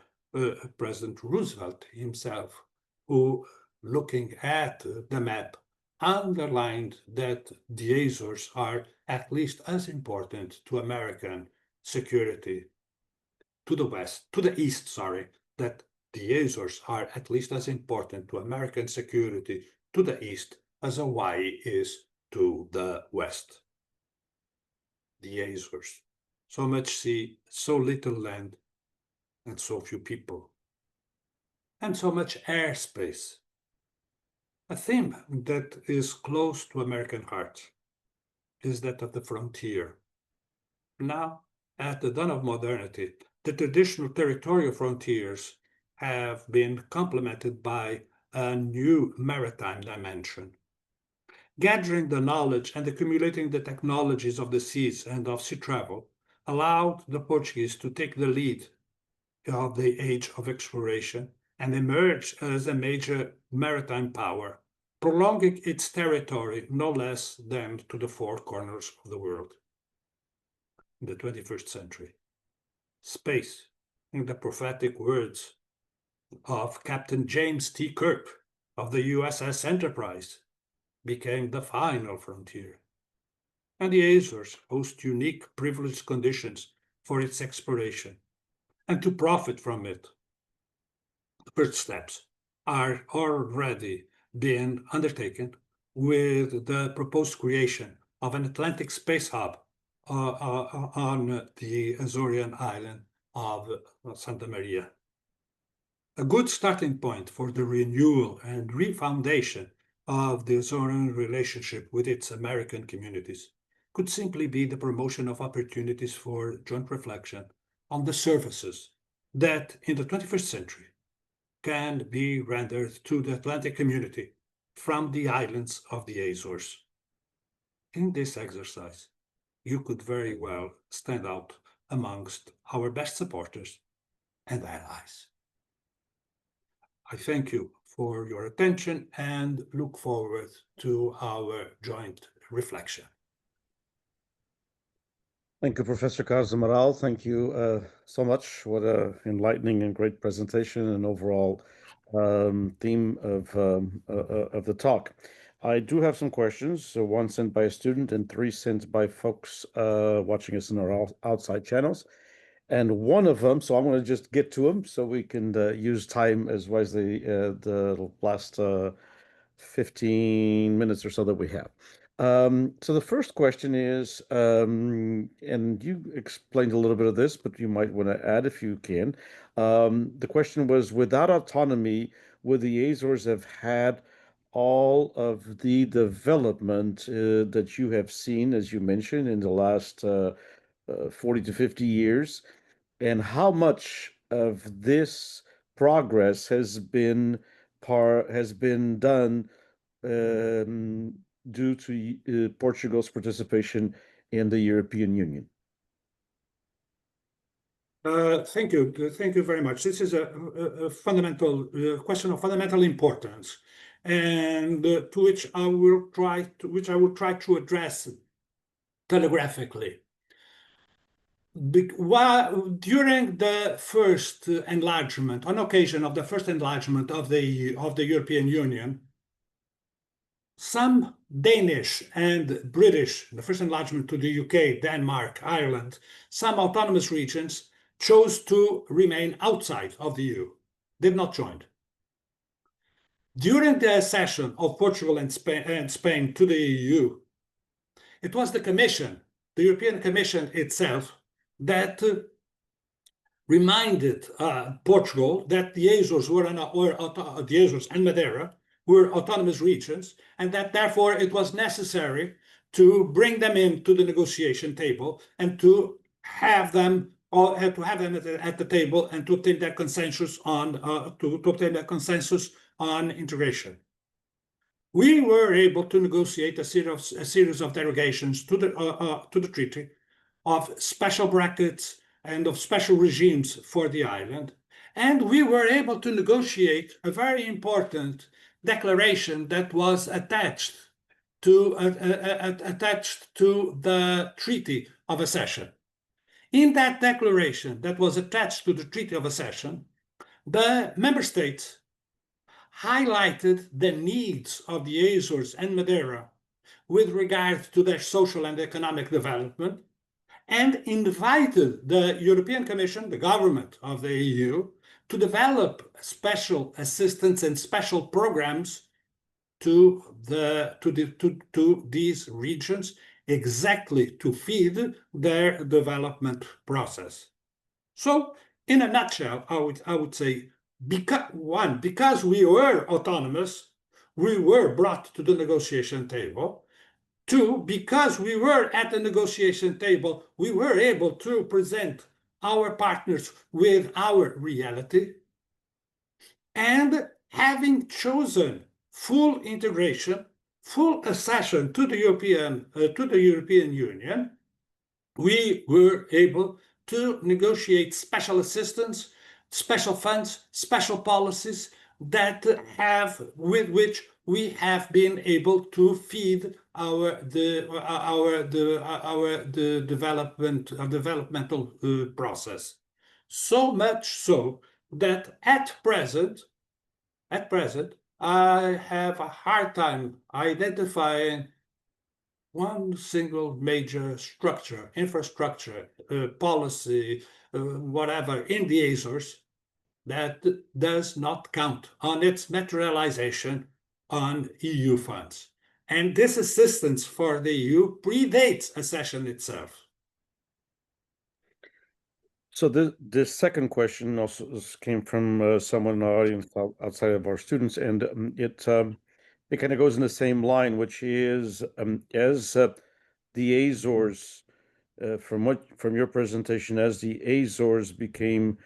President Roosevelt himself who, looking at the map, underlined that the Azores are at least as important to American security to the west, to the east, sorry, that the Azores are at least as important to American security to the east as Hawaii is to the west. The Azores. So much sea, so little land, and so few people, and so much airspace. A theme that is close to American hearts is that of the frontier. Now, at the dawn of modernity, the traditional territorial frontiers have been complemented by a new maritime dimension. Gathering the knowledge and accumulating the technologies of the seas and of sea travel allowed the Portuguese to take the lead of the age of exploration and emerge as a major maritime power, prolonging its territory no less than to the four corners of the world. In the 21st century, space, in the prophetic words of Captain James T. Kirk of the USS Enterprise, became the final frontier. And the Azores host unique privileged conditions for its exploration. And to profit from it, the first steps are already being undertaken with the proposed creation of an Atlantic space hub on the Azorean island of Santa Maria. A good starting point for the renewal and refoundation of the Azorean relationship with its American communities could simply be the promotion of opportunities for joint reflection on the services that in the 21st century can be rendered to the Atlantic community from the islands of the Azores. In this exercise, you could very well stand out amongst our best supporters and allies. I thank you for your attention and look forward to our joint reflection. Thank you, Professor Carlos Amaral. Thank you so much. What an enlightening and great presentation and overall theme of the talk. I do have some questions. So one sent by a student and three sent by folks watching us in our outside channels. And one of them, so I'm going to just get to them so we can use time as wisely the last 15 minutes or so that we have. So the first question is, and you explained a little bit of this, but you might want to add if you can. The question was, without autonomy, would the Azores have had all of the development that you have seen, as you mentioned, in the last 40 to 50 years? And how much of this progress has been done um, due to Portugal's participation in the European Union? Thank you. Thank you very much. This is a fundamental question of fundamental importance, and to which I will try to address telegraphically. During the first enlargement, on occasion of the first enlargement of the European Union, some Danish and British, the first enlargement to the UK, Denmark, Ireland, some autonomous regions chose to remain outside of the EU, did not join. During the accession of Portugal and Spain to the EU, it was the Commission, the European Commission itself, that reminded Portugal that the Azores the Azores and Madeira were autonomous regions, and that therefore it was necessary to bring them into the negotiation table and to have them at the table and to obtain their consensus on integration. We were able to negotiate a series of derogations to the treaty, of special brackets and of special regimes for the island. And we were able to negotiate a very important declaration that was attached to the Treaty of Accession. In that declaration that was attached to the Treaty of Accession, the member states highlighted the needs of the Azores and Madeira with regard to their social and economic development, and invited the European Commission, the government of the EU, to develop special assistance and special programs to these regions, exactly to feed their development process. So, in a nutshell, I would say, because we were autonomous, we were brought to the negotiation table. Two, because we were at the negotiation table, we were able to present our partners with our reality. And having chosen full integration, full accession to the European Union, we were able to negotiate special assistance, special funds, special policies with which we have been able to feed the developmental process. So much so that at present, I have a hard time identifying one single major structure, infrastructure, policy, whatever, in the Azores that does not count on its materialization on EU funds. And this assistance for the EU predates accession itself. So this second question also came from someone in our audience outside of our students, and it kind of goes in the same line, which is as the Azores, from your presentation, as the Azores became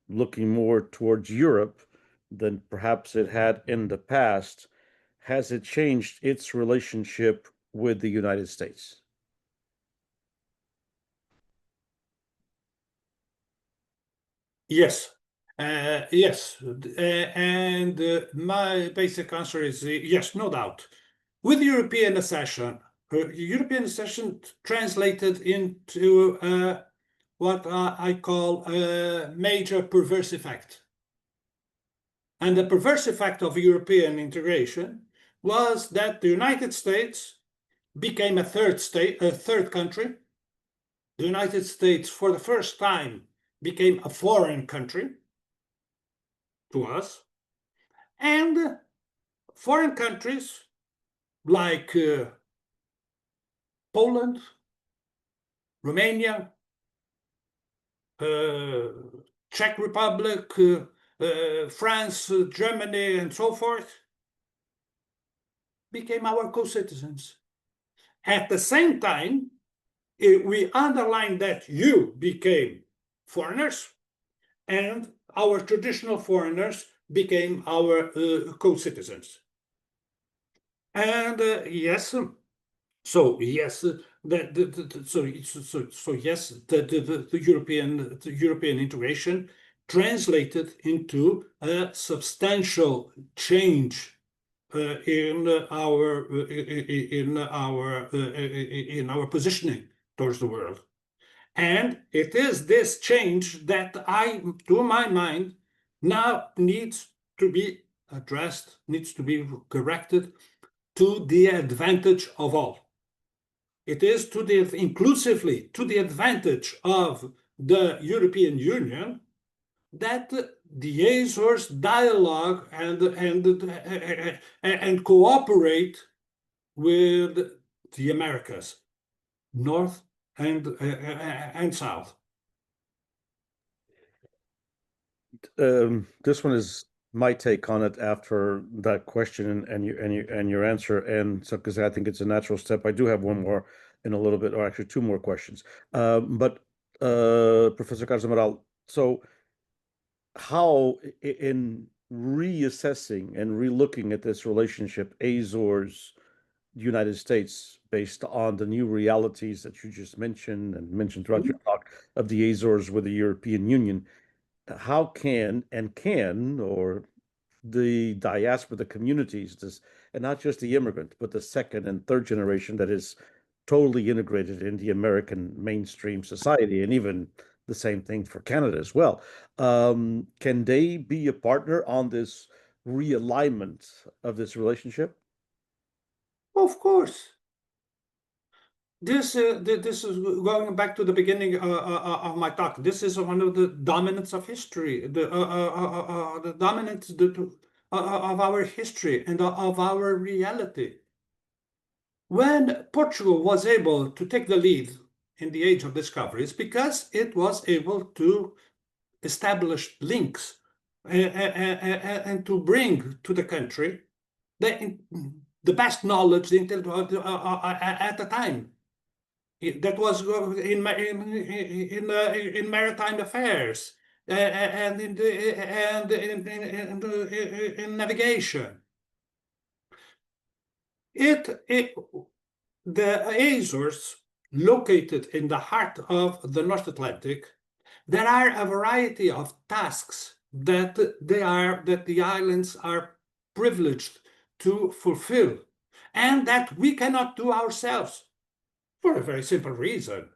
looking more towards Europe than perhaps it had in the past, has it changed its relationship with the United States? Yes, yes. And my basic answer is yes, no doubt. With European accession translated into what I call a major perverse effect. And the perverse effect of European integration was that the United States became a third country. The United States, for the first time, became a foreign country to us. And foreign countries like Poland, Romania, Czech Republic, France, Germany, and so forth, became our co-citizens. At the same time, we underlined that you became foreigners, and our traditional foreigners became our co-citizens. And yes, so yes, yes, the European integration translated into a substantial change in our positioning towards the world. And it is this change that to my mind, now needs to be addressed, needs to be corrected to the advantage of all. It is inclusively to the advantage of the European Union that the Azores dialogue and cooperate with the Americas, North and South. This one is my take on it after that question and your answer, and so because I think it's a natural step. I do have one more in a little bit, or actually two more questions. But Professor Carlos Amaral, so how in reassessing and relooking at this relationship, Azores, United States, based on the new realities that you just mentioned and mentioned throughout your talk of the Azores with the European Union, how can or the diaspora, the communities, this, and not just the immigrant, but the second and third generation that is totally integrated in the American mainstream society, and even the same thing for Canada as well. Can they be a partner on this realignment of this relationship? Of course. This is going back to the beginning of my talk. This is one of the dominants of history, the dominance of our history and of our reality. When Portugal was able to take the lead in the age of discoveries, because it was able to establish links and to bring to the country the best knowledge at the time that was in maritime affairs and in navigation. The Azores, located in the heart of the North Atlantic, there are a variety of tasks that the islands are privileged to fulfill, and that we cannot do ourselves. For a very simple reason: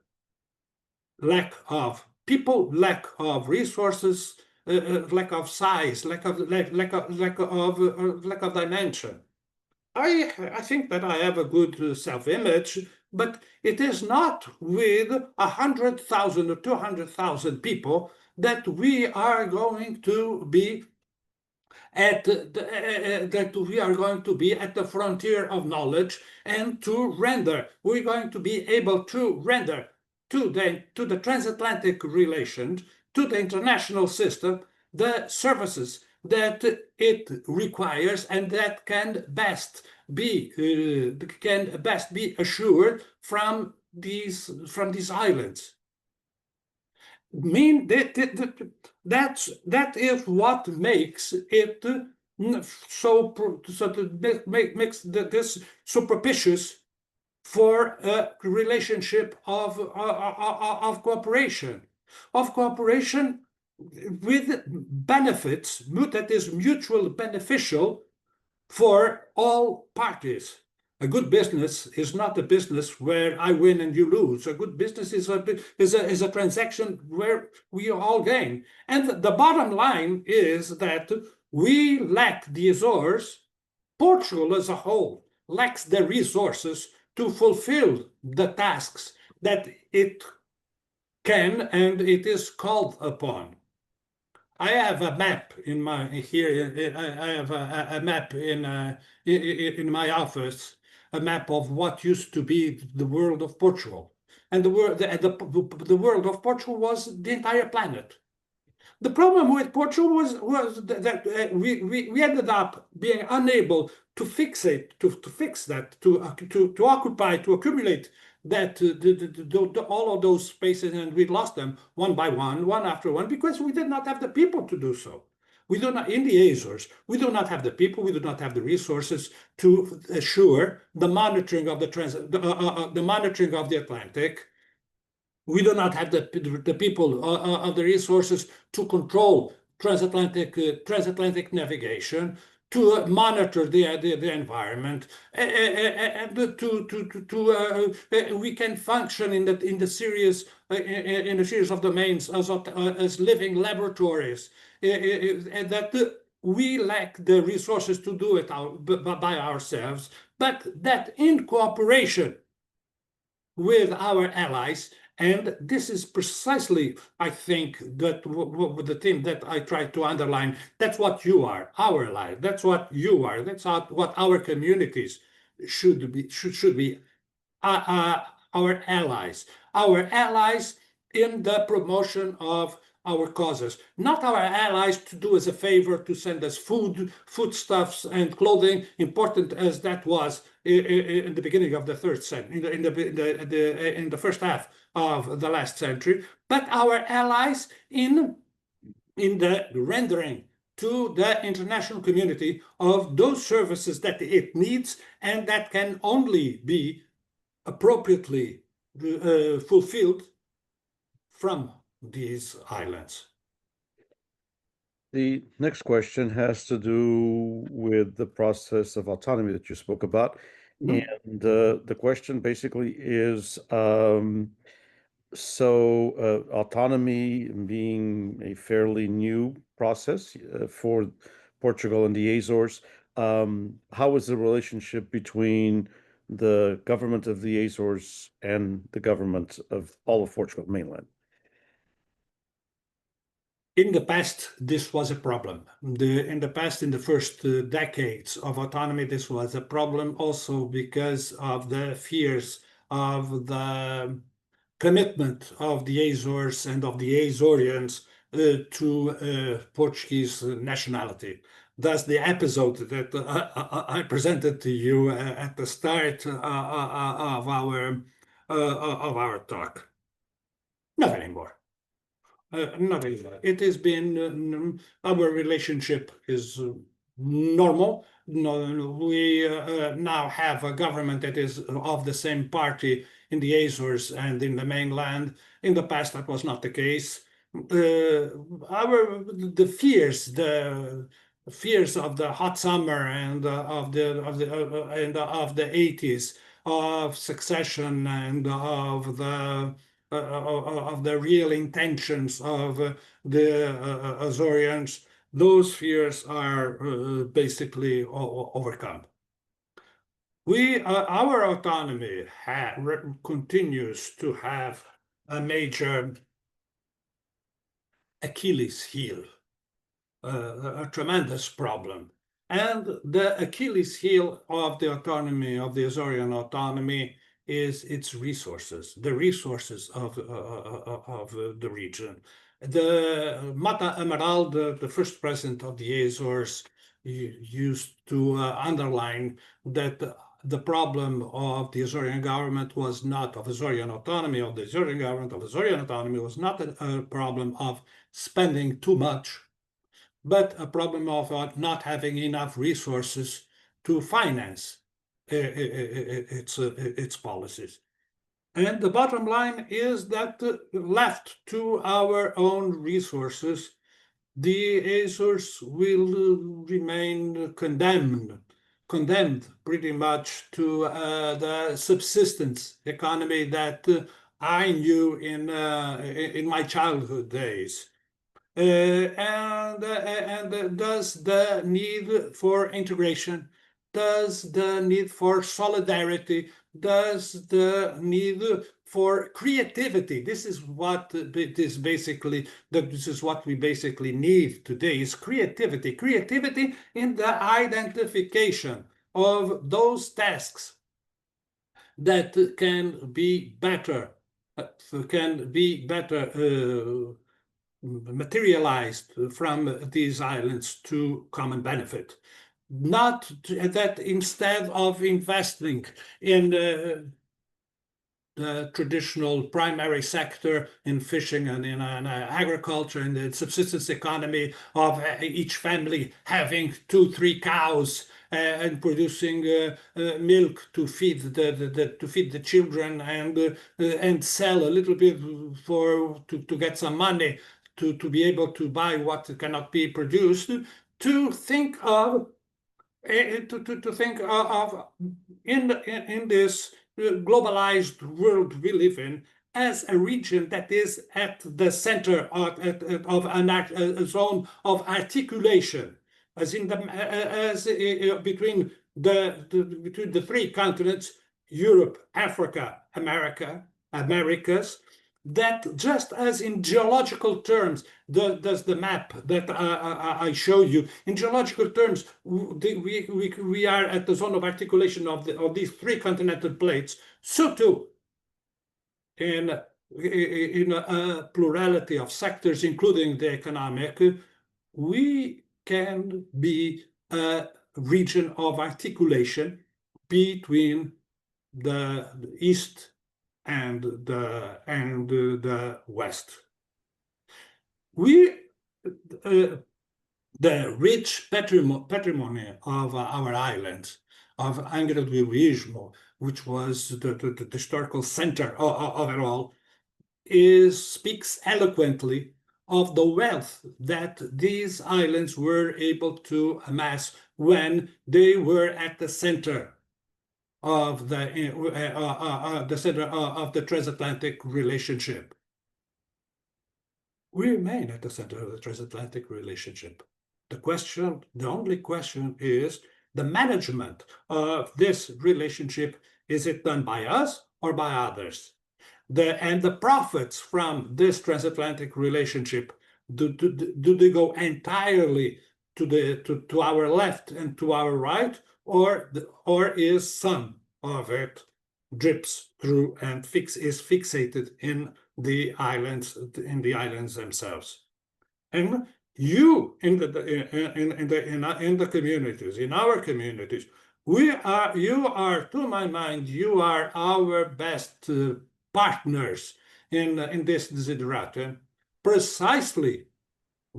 lack of people, lack of resources, lack of size, lack of dimension. I think that I have a good self-image, but it is not with 100,000 or 200,000 people that we are going to be at the frontier of knowledge and to render. We're going to be able to render to the transatlantic relations, to the international system, the services that it requires and that can best be assured from these islands. That is what makes it makes this so propitious for a relationship of cooperation with benefits that is mutually beneficial for all parties. A good business is not a business where I win and you lose. A good business is a transaction where we all gain. And the bottom line is that we lack the Azores. Portugal as a whole lacks the resources to fulfill the tasks that it can and it is called upon. I have a map in my here. I have a map in my office, a map of what used to be the world of Portugal, and the world of Portugal was the entire planet. The problem with Portugal was that we ended up being unable to fix it, to fix that, to occupy, to accumulate that all of those spaces, and we lost them one by one after one, because we did not have the people to do so. We do not, in the Azores, we do not have the people, we do not have the resources to assure the monitoring of the monitoring of the Atlantic. We do not have the people of the resources to control transatlantic navigation. to monitor the environment, and we can function in the series in a series of domains as living laboratories, and that we lack the resources to do it by ourselves, but that in cooperation with our allies. And this is precisely, I think, that the theme that I try to underline. That's what you are, our ally. That's what you are. That's what our communities should be, uh, uh, our allies. Our allies in the promotion of our causes, not our allies to do us a favor to send us foodstuffs, and clothing, important as that was in the beginning of the third century, in the first half of the last century, but our allies in the rendering to the international community of those services that it needs and that can only be appropriately fulfilled from these islands. The next question has to do with the process of autonomy that you spoke about. Mhm. And the question basically is autonomy being a fairly new process for Portugal and the Azores, how is the relationship between the government of the Azores and the government of all of Portugal mainland? In the past, this was a problem. In the past, in the first decades of autonomy, this was a problem also because of the fears of the commitment of the Azores and of the Azorians to Portuguese nationality. Thus, the episode that I presented to you at the start of our talk. Not anymore. Not anymore. It has been our relationship is normal. No, we now have a government that is of the same party in the Azores and in the mainland. In the past, that was not the case. Our the fears of the hot summer and of the 80s, of succession and of the real intentions of the Azorians, those fears are basically overcome. Our autonomy continues to have a major Achilles heel, a tremendous problem. And the Achilles heel of the autonomy, of the Azorian autonomy, is its resources, the resources of the region. The Mata Amaral, the first president of the Azores, used to underline that the problem of the Azorean government was not of Azorean autonomy, of the Azorean government, of Azorean autonomy was not a problem of spending too much, but a problem of not having enough resources to finance its policies. And the bottom line is that left to our own resources, the Azores will remain condemned pretty much to the subsistence economy that I knew in my childhood days. And does the need for integration, does the need for solidarity, does the need for creativity. This is what this is what we basically need today is creativity in the identification of those tasks that can be better materialized from these islands to common benefit. Not that instead of investing in the traditional primary sector in fishing and in agriculture and the subsistence economy of each family having 2, 3 cows and producing milk to feed the children and sell a little bit to get some money to be able to buy what cannot be produced, to think of to think of in this globalized world we live in as a region that is at the center of a zone of articulation, as in the as between between the three continents, Europe, Africa, Americas, that just as in geological terms, does the map that I show you, in geological terms, we are at the zone of articulation of these three continental plates. So too, in a plurality of sectors, including the economic, we can be a region of articulation between the East and the West. We the rich patrimony of our islands, of Angra do Heroísmo, which was the historical center of it all, speaks eloquently of the wealth that these islands were able to amass when they were at the center of the center of the transatlantic relationship. We remain at the center of the transatlantic relationship. The only question is the management of this relationship. Is it done by us or by others? And the profits from this transatlantic relationship, do they go entirely to our left and to our right, or is some of it drips through and is fixated in the islands themselves? And you in the communities, in our communities, you are, to my mind, you are our best partners in this desiderata, precisely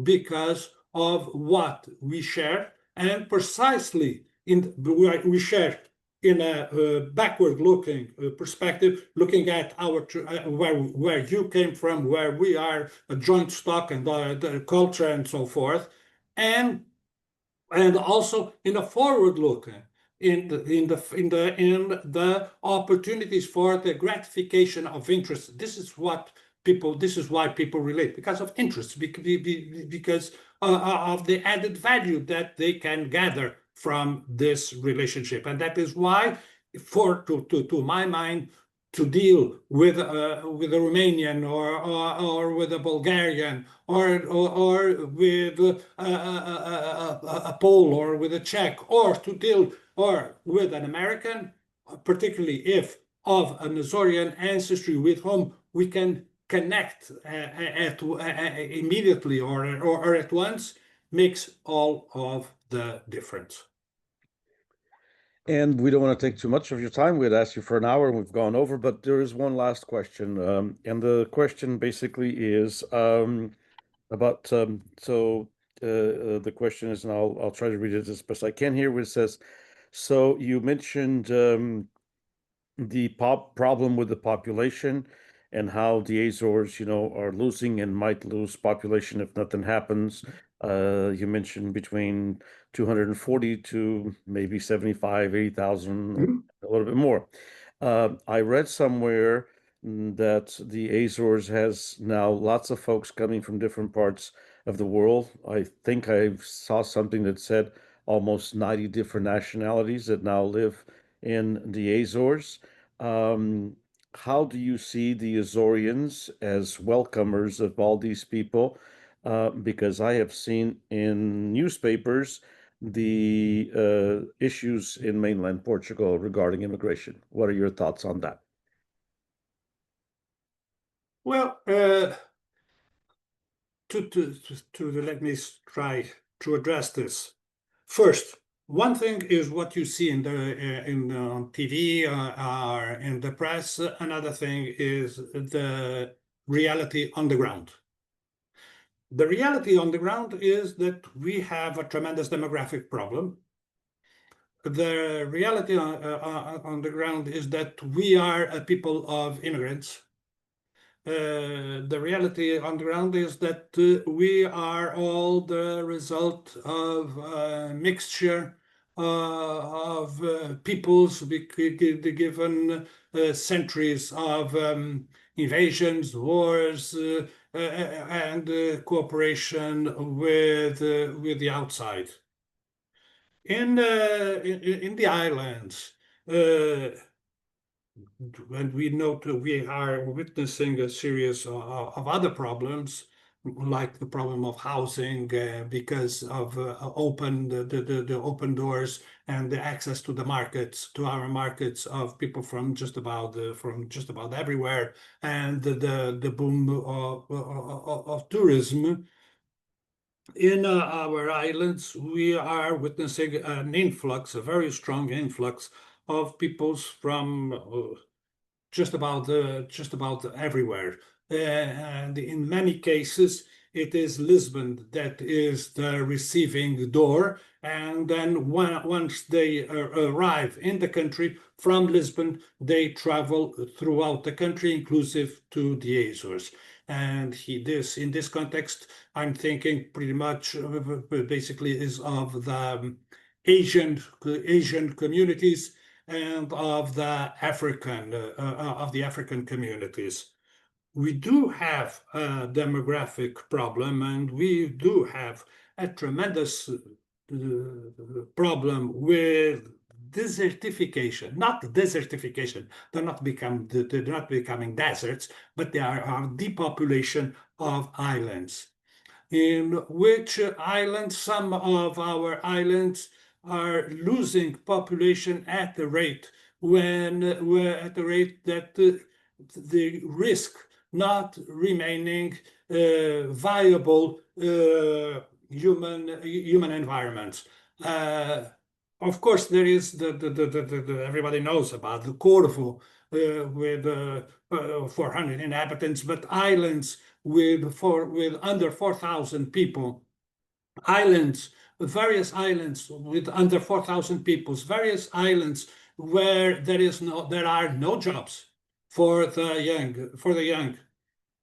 because of what we share, and precisely we share in a backward-looking perspective, looking at our where you came from, where we are a joint stock and the culture and so forth, and also in a forward-looking in the opportunities for the gratification of interest. This is why people relate, because of interest, because of the added value that they can gather from this relationship. And that is why, to my mind, to deal with a Romanian or with a Bulgarian or with a Pole or with a Czech, or to deal or with an American, particularly if of an Azorian ancestry with whom we can connect immediately or at once, makes all of the difference. And we don't want to take too much of your time. We'd asked you for an hour and we've gone over, but there is one last question. And the question basically is about, the question is, and I'll try to read it as best I can here, where it says, so you mentioned the problem with the population and how the Azores, are losing and might lose population if nothing happens. You mentioned between 240 to maybe 75, 80,000, a little bit more. I read somewhere that the Azores has now lots of folks coming from different parts of the world. I think I saw something that said almost 90 different nationalities that now live in the Azores. Um, how do you see the Azorians as welcomers of all these people? Because I have seen in newspapers the issues in mainland Portugal regarding immigration. What are your thoughts on that? Well, let me try to address this. First, one thing is what you see on TV or in the press. Another thing is the reality on the ground. The reality on the ground is that we have a tremendous demographic problem. The reality on the ground is that we are a people of immigrants. The reality on the ground is that we are all the result of a mixture peoples, given centuries of invasions, wars, and cooperation with the outside. In the islands, uh, and we note we are witnessing a series of other problems, like the problem of housing, because of the open doors and the access to the markets, to our markets, of people from just about everywhere, and the boom of tourism. In our islands, we are witnessing an influx, a very strong influx of peoples from just about everywhere. And in many cases, it is Lisbon that is the receiving door. And then once they arrive in the country from Lisbon, they travel throughout the country, inclusive to the Azores. And in this context, I'm thinking pretty much basically is of the Asian communities and of the African communities. We do have a demographic problem, and we do have a tremendous problem with desertification. Not desertification; they're not becoming deserts, but they are depopulation of islands, in which some of our islands are losing population at the rate that they risk not remaining viable human environments. Uh, of course, there is everybody knows about the Corfu with 400 inhabitants, but islands with under 4,000 people, islands, various islands with under 4,000 peoples, various islands where there are no jobs for the young.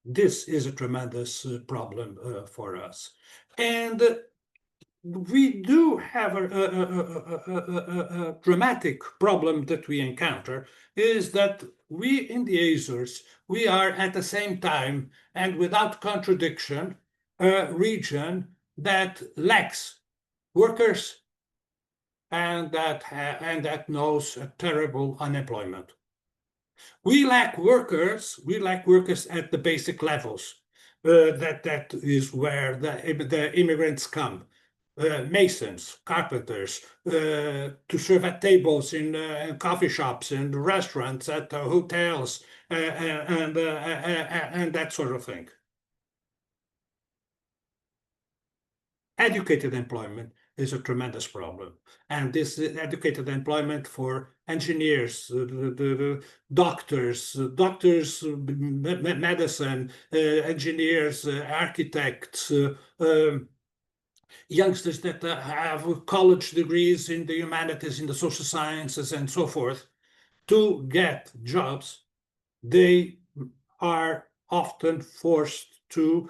This is a tremendous problem for us. And we do have a dramatic problem that we encounter, is that we in the Azores, we are at the same time and without contradiction a region that lacks workers and that knows a terrible unemployment. We lack workers. We lack workers at the basic levels. That is where the immigrants come. Masons, carpenters, to serve at tables in coffee shops, in restaurants, at hotels, and that sort of thing. Educated employment is a tremendous problem. And this educated employment for engineers, doctors, medicine, engineers, architects, youngsters that have college degrees in the humanities, in the social sciences, and so forth, to get jobs, they are often forced to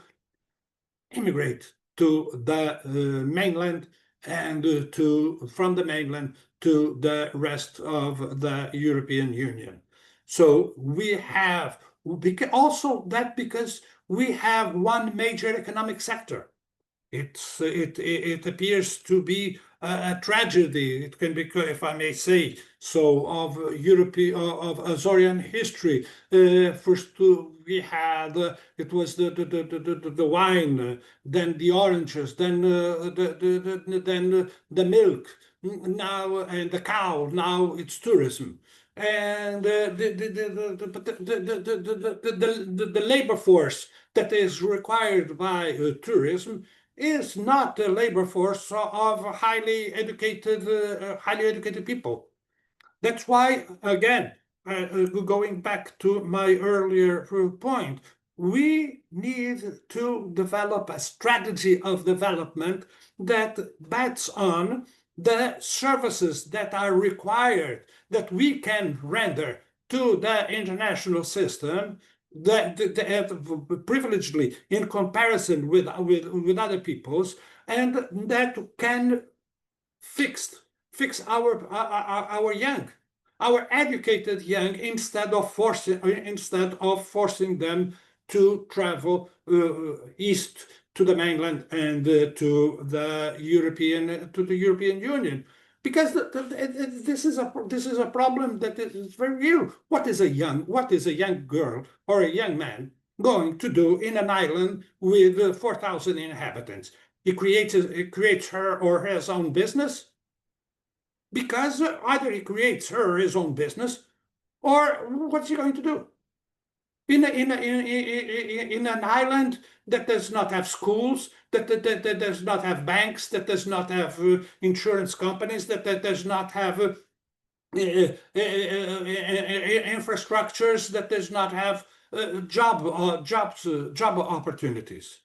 immigrate to the mainland and from the mainland to the rest of the European Union. So we have also that because we have one major economic sector. It appears to be a tragedy. It can be, if I may say so, of European of Azorian history. First, we had it was the wine, then the oranges, then the milk, now and the cow. Now it's tourism. And the labor force that is required by tourism is not a labor force of highly educated people. That's why, again, going back to my earlier point, we need to develop a strategy of development that bets on the services that are required, that we can render to the international system, that privilegedly in comparison with other peoples, and that can fix our young, our educated young, instead of forcing them to travel east to the mainland and to the European Union. Because this is a problem that is very real. What is a young girl or a young man going to do in an island with 4,000 inhabitants? He creates her or his own business, because either he creates her or his own business, or what's he going to do in an island that does not have schools, that does not have banks, that does not have insurance companies, that does not have infrastructures, that does not have job opportunities.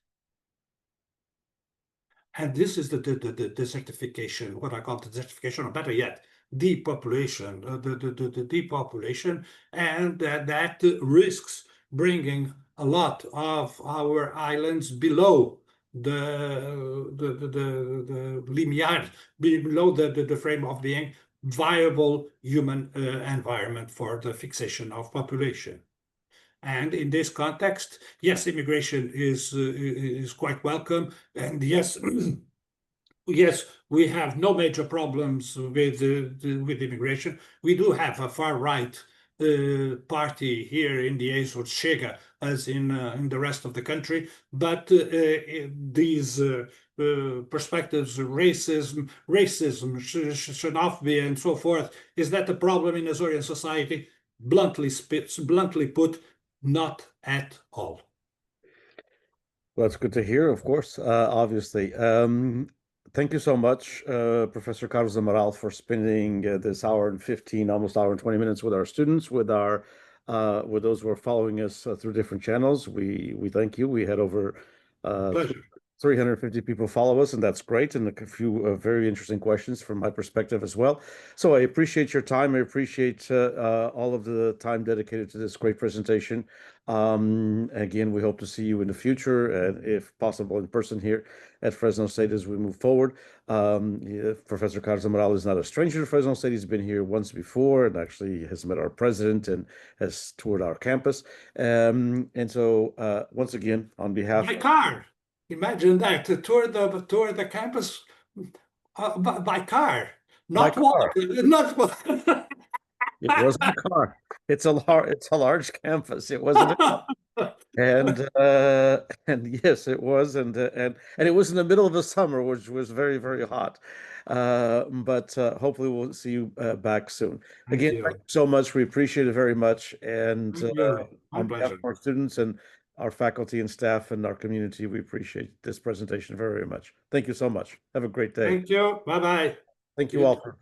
And this is the desertification, what I call the desertification, or better yet, depopulation, the depopulation, and that risks bringing a lot of our islands below the limiar, below the frame of being viable human environment for the fixation of population. And in this context, yes, immigration is quite welcome, and yes, yes, we have no major problems with immigration. We do have a far right party here in the Azores, Chega, as in the rest of the country, but these perspectives, racism, xenophobia, and so forth, is that a problem in Azorean society? Bluntly put, not at all. Well, that's good to hear, of course, obviously. Thank you so much, Professor Carlos Amaral, for spending this hour and 15, almost hour and 20 minutes with our students, with those who are following us through different channels. We thank you. We had over th Pleasure. 350 people follow us, and that's great, and a few very interesting questions from my perspective as well. So I appreciate your time. I appreciate all of the time dedicated to this great presentation. Again, we hope to see you in the future, and if possible, in person here at Fresno State as we move forward. Yeah, Professor Carlos Amaral is not a stranger to Fresno State. He's been here once before and actually has met our president and has toured our campus. And so, once again, on behalf By car. Imagine that, to tour the campus by car, by not walk, car, not it wasn't a car. It's a large campus. It wasn't a car. And yes, it was, and it was in the middle of the summer, which was very, very hot. But hopefully we'll see you back soon. Thank Again, thank you. you so much. We appreciate it very much. And Thank you. My on behalf of pleasure. our students and our faculty and staff and our community, we appreciate this presentation very, very much. Thank you so much. Have a great day. Thank you. Bye bye. Thank you You all too. for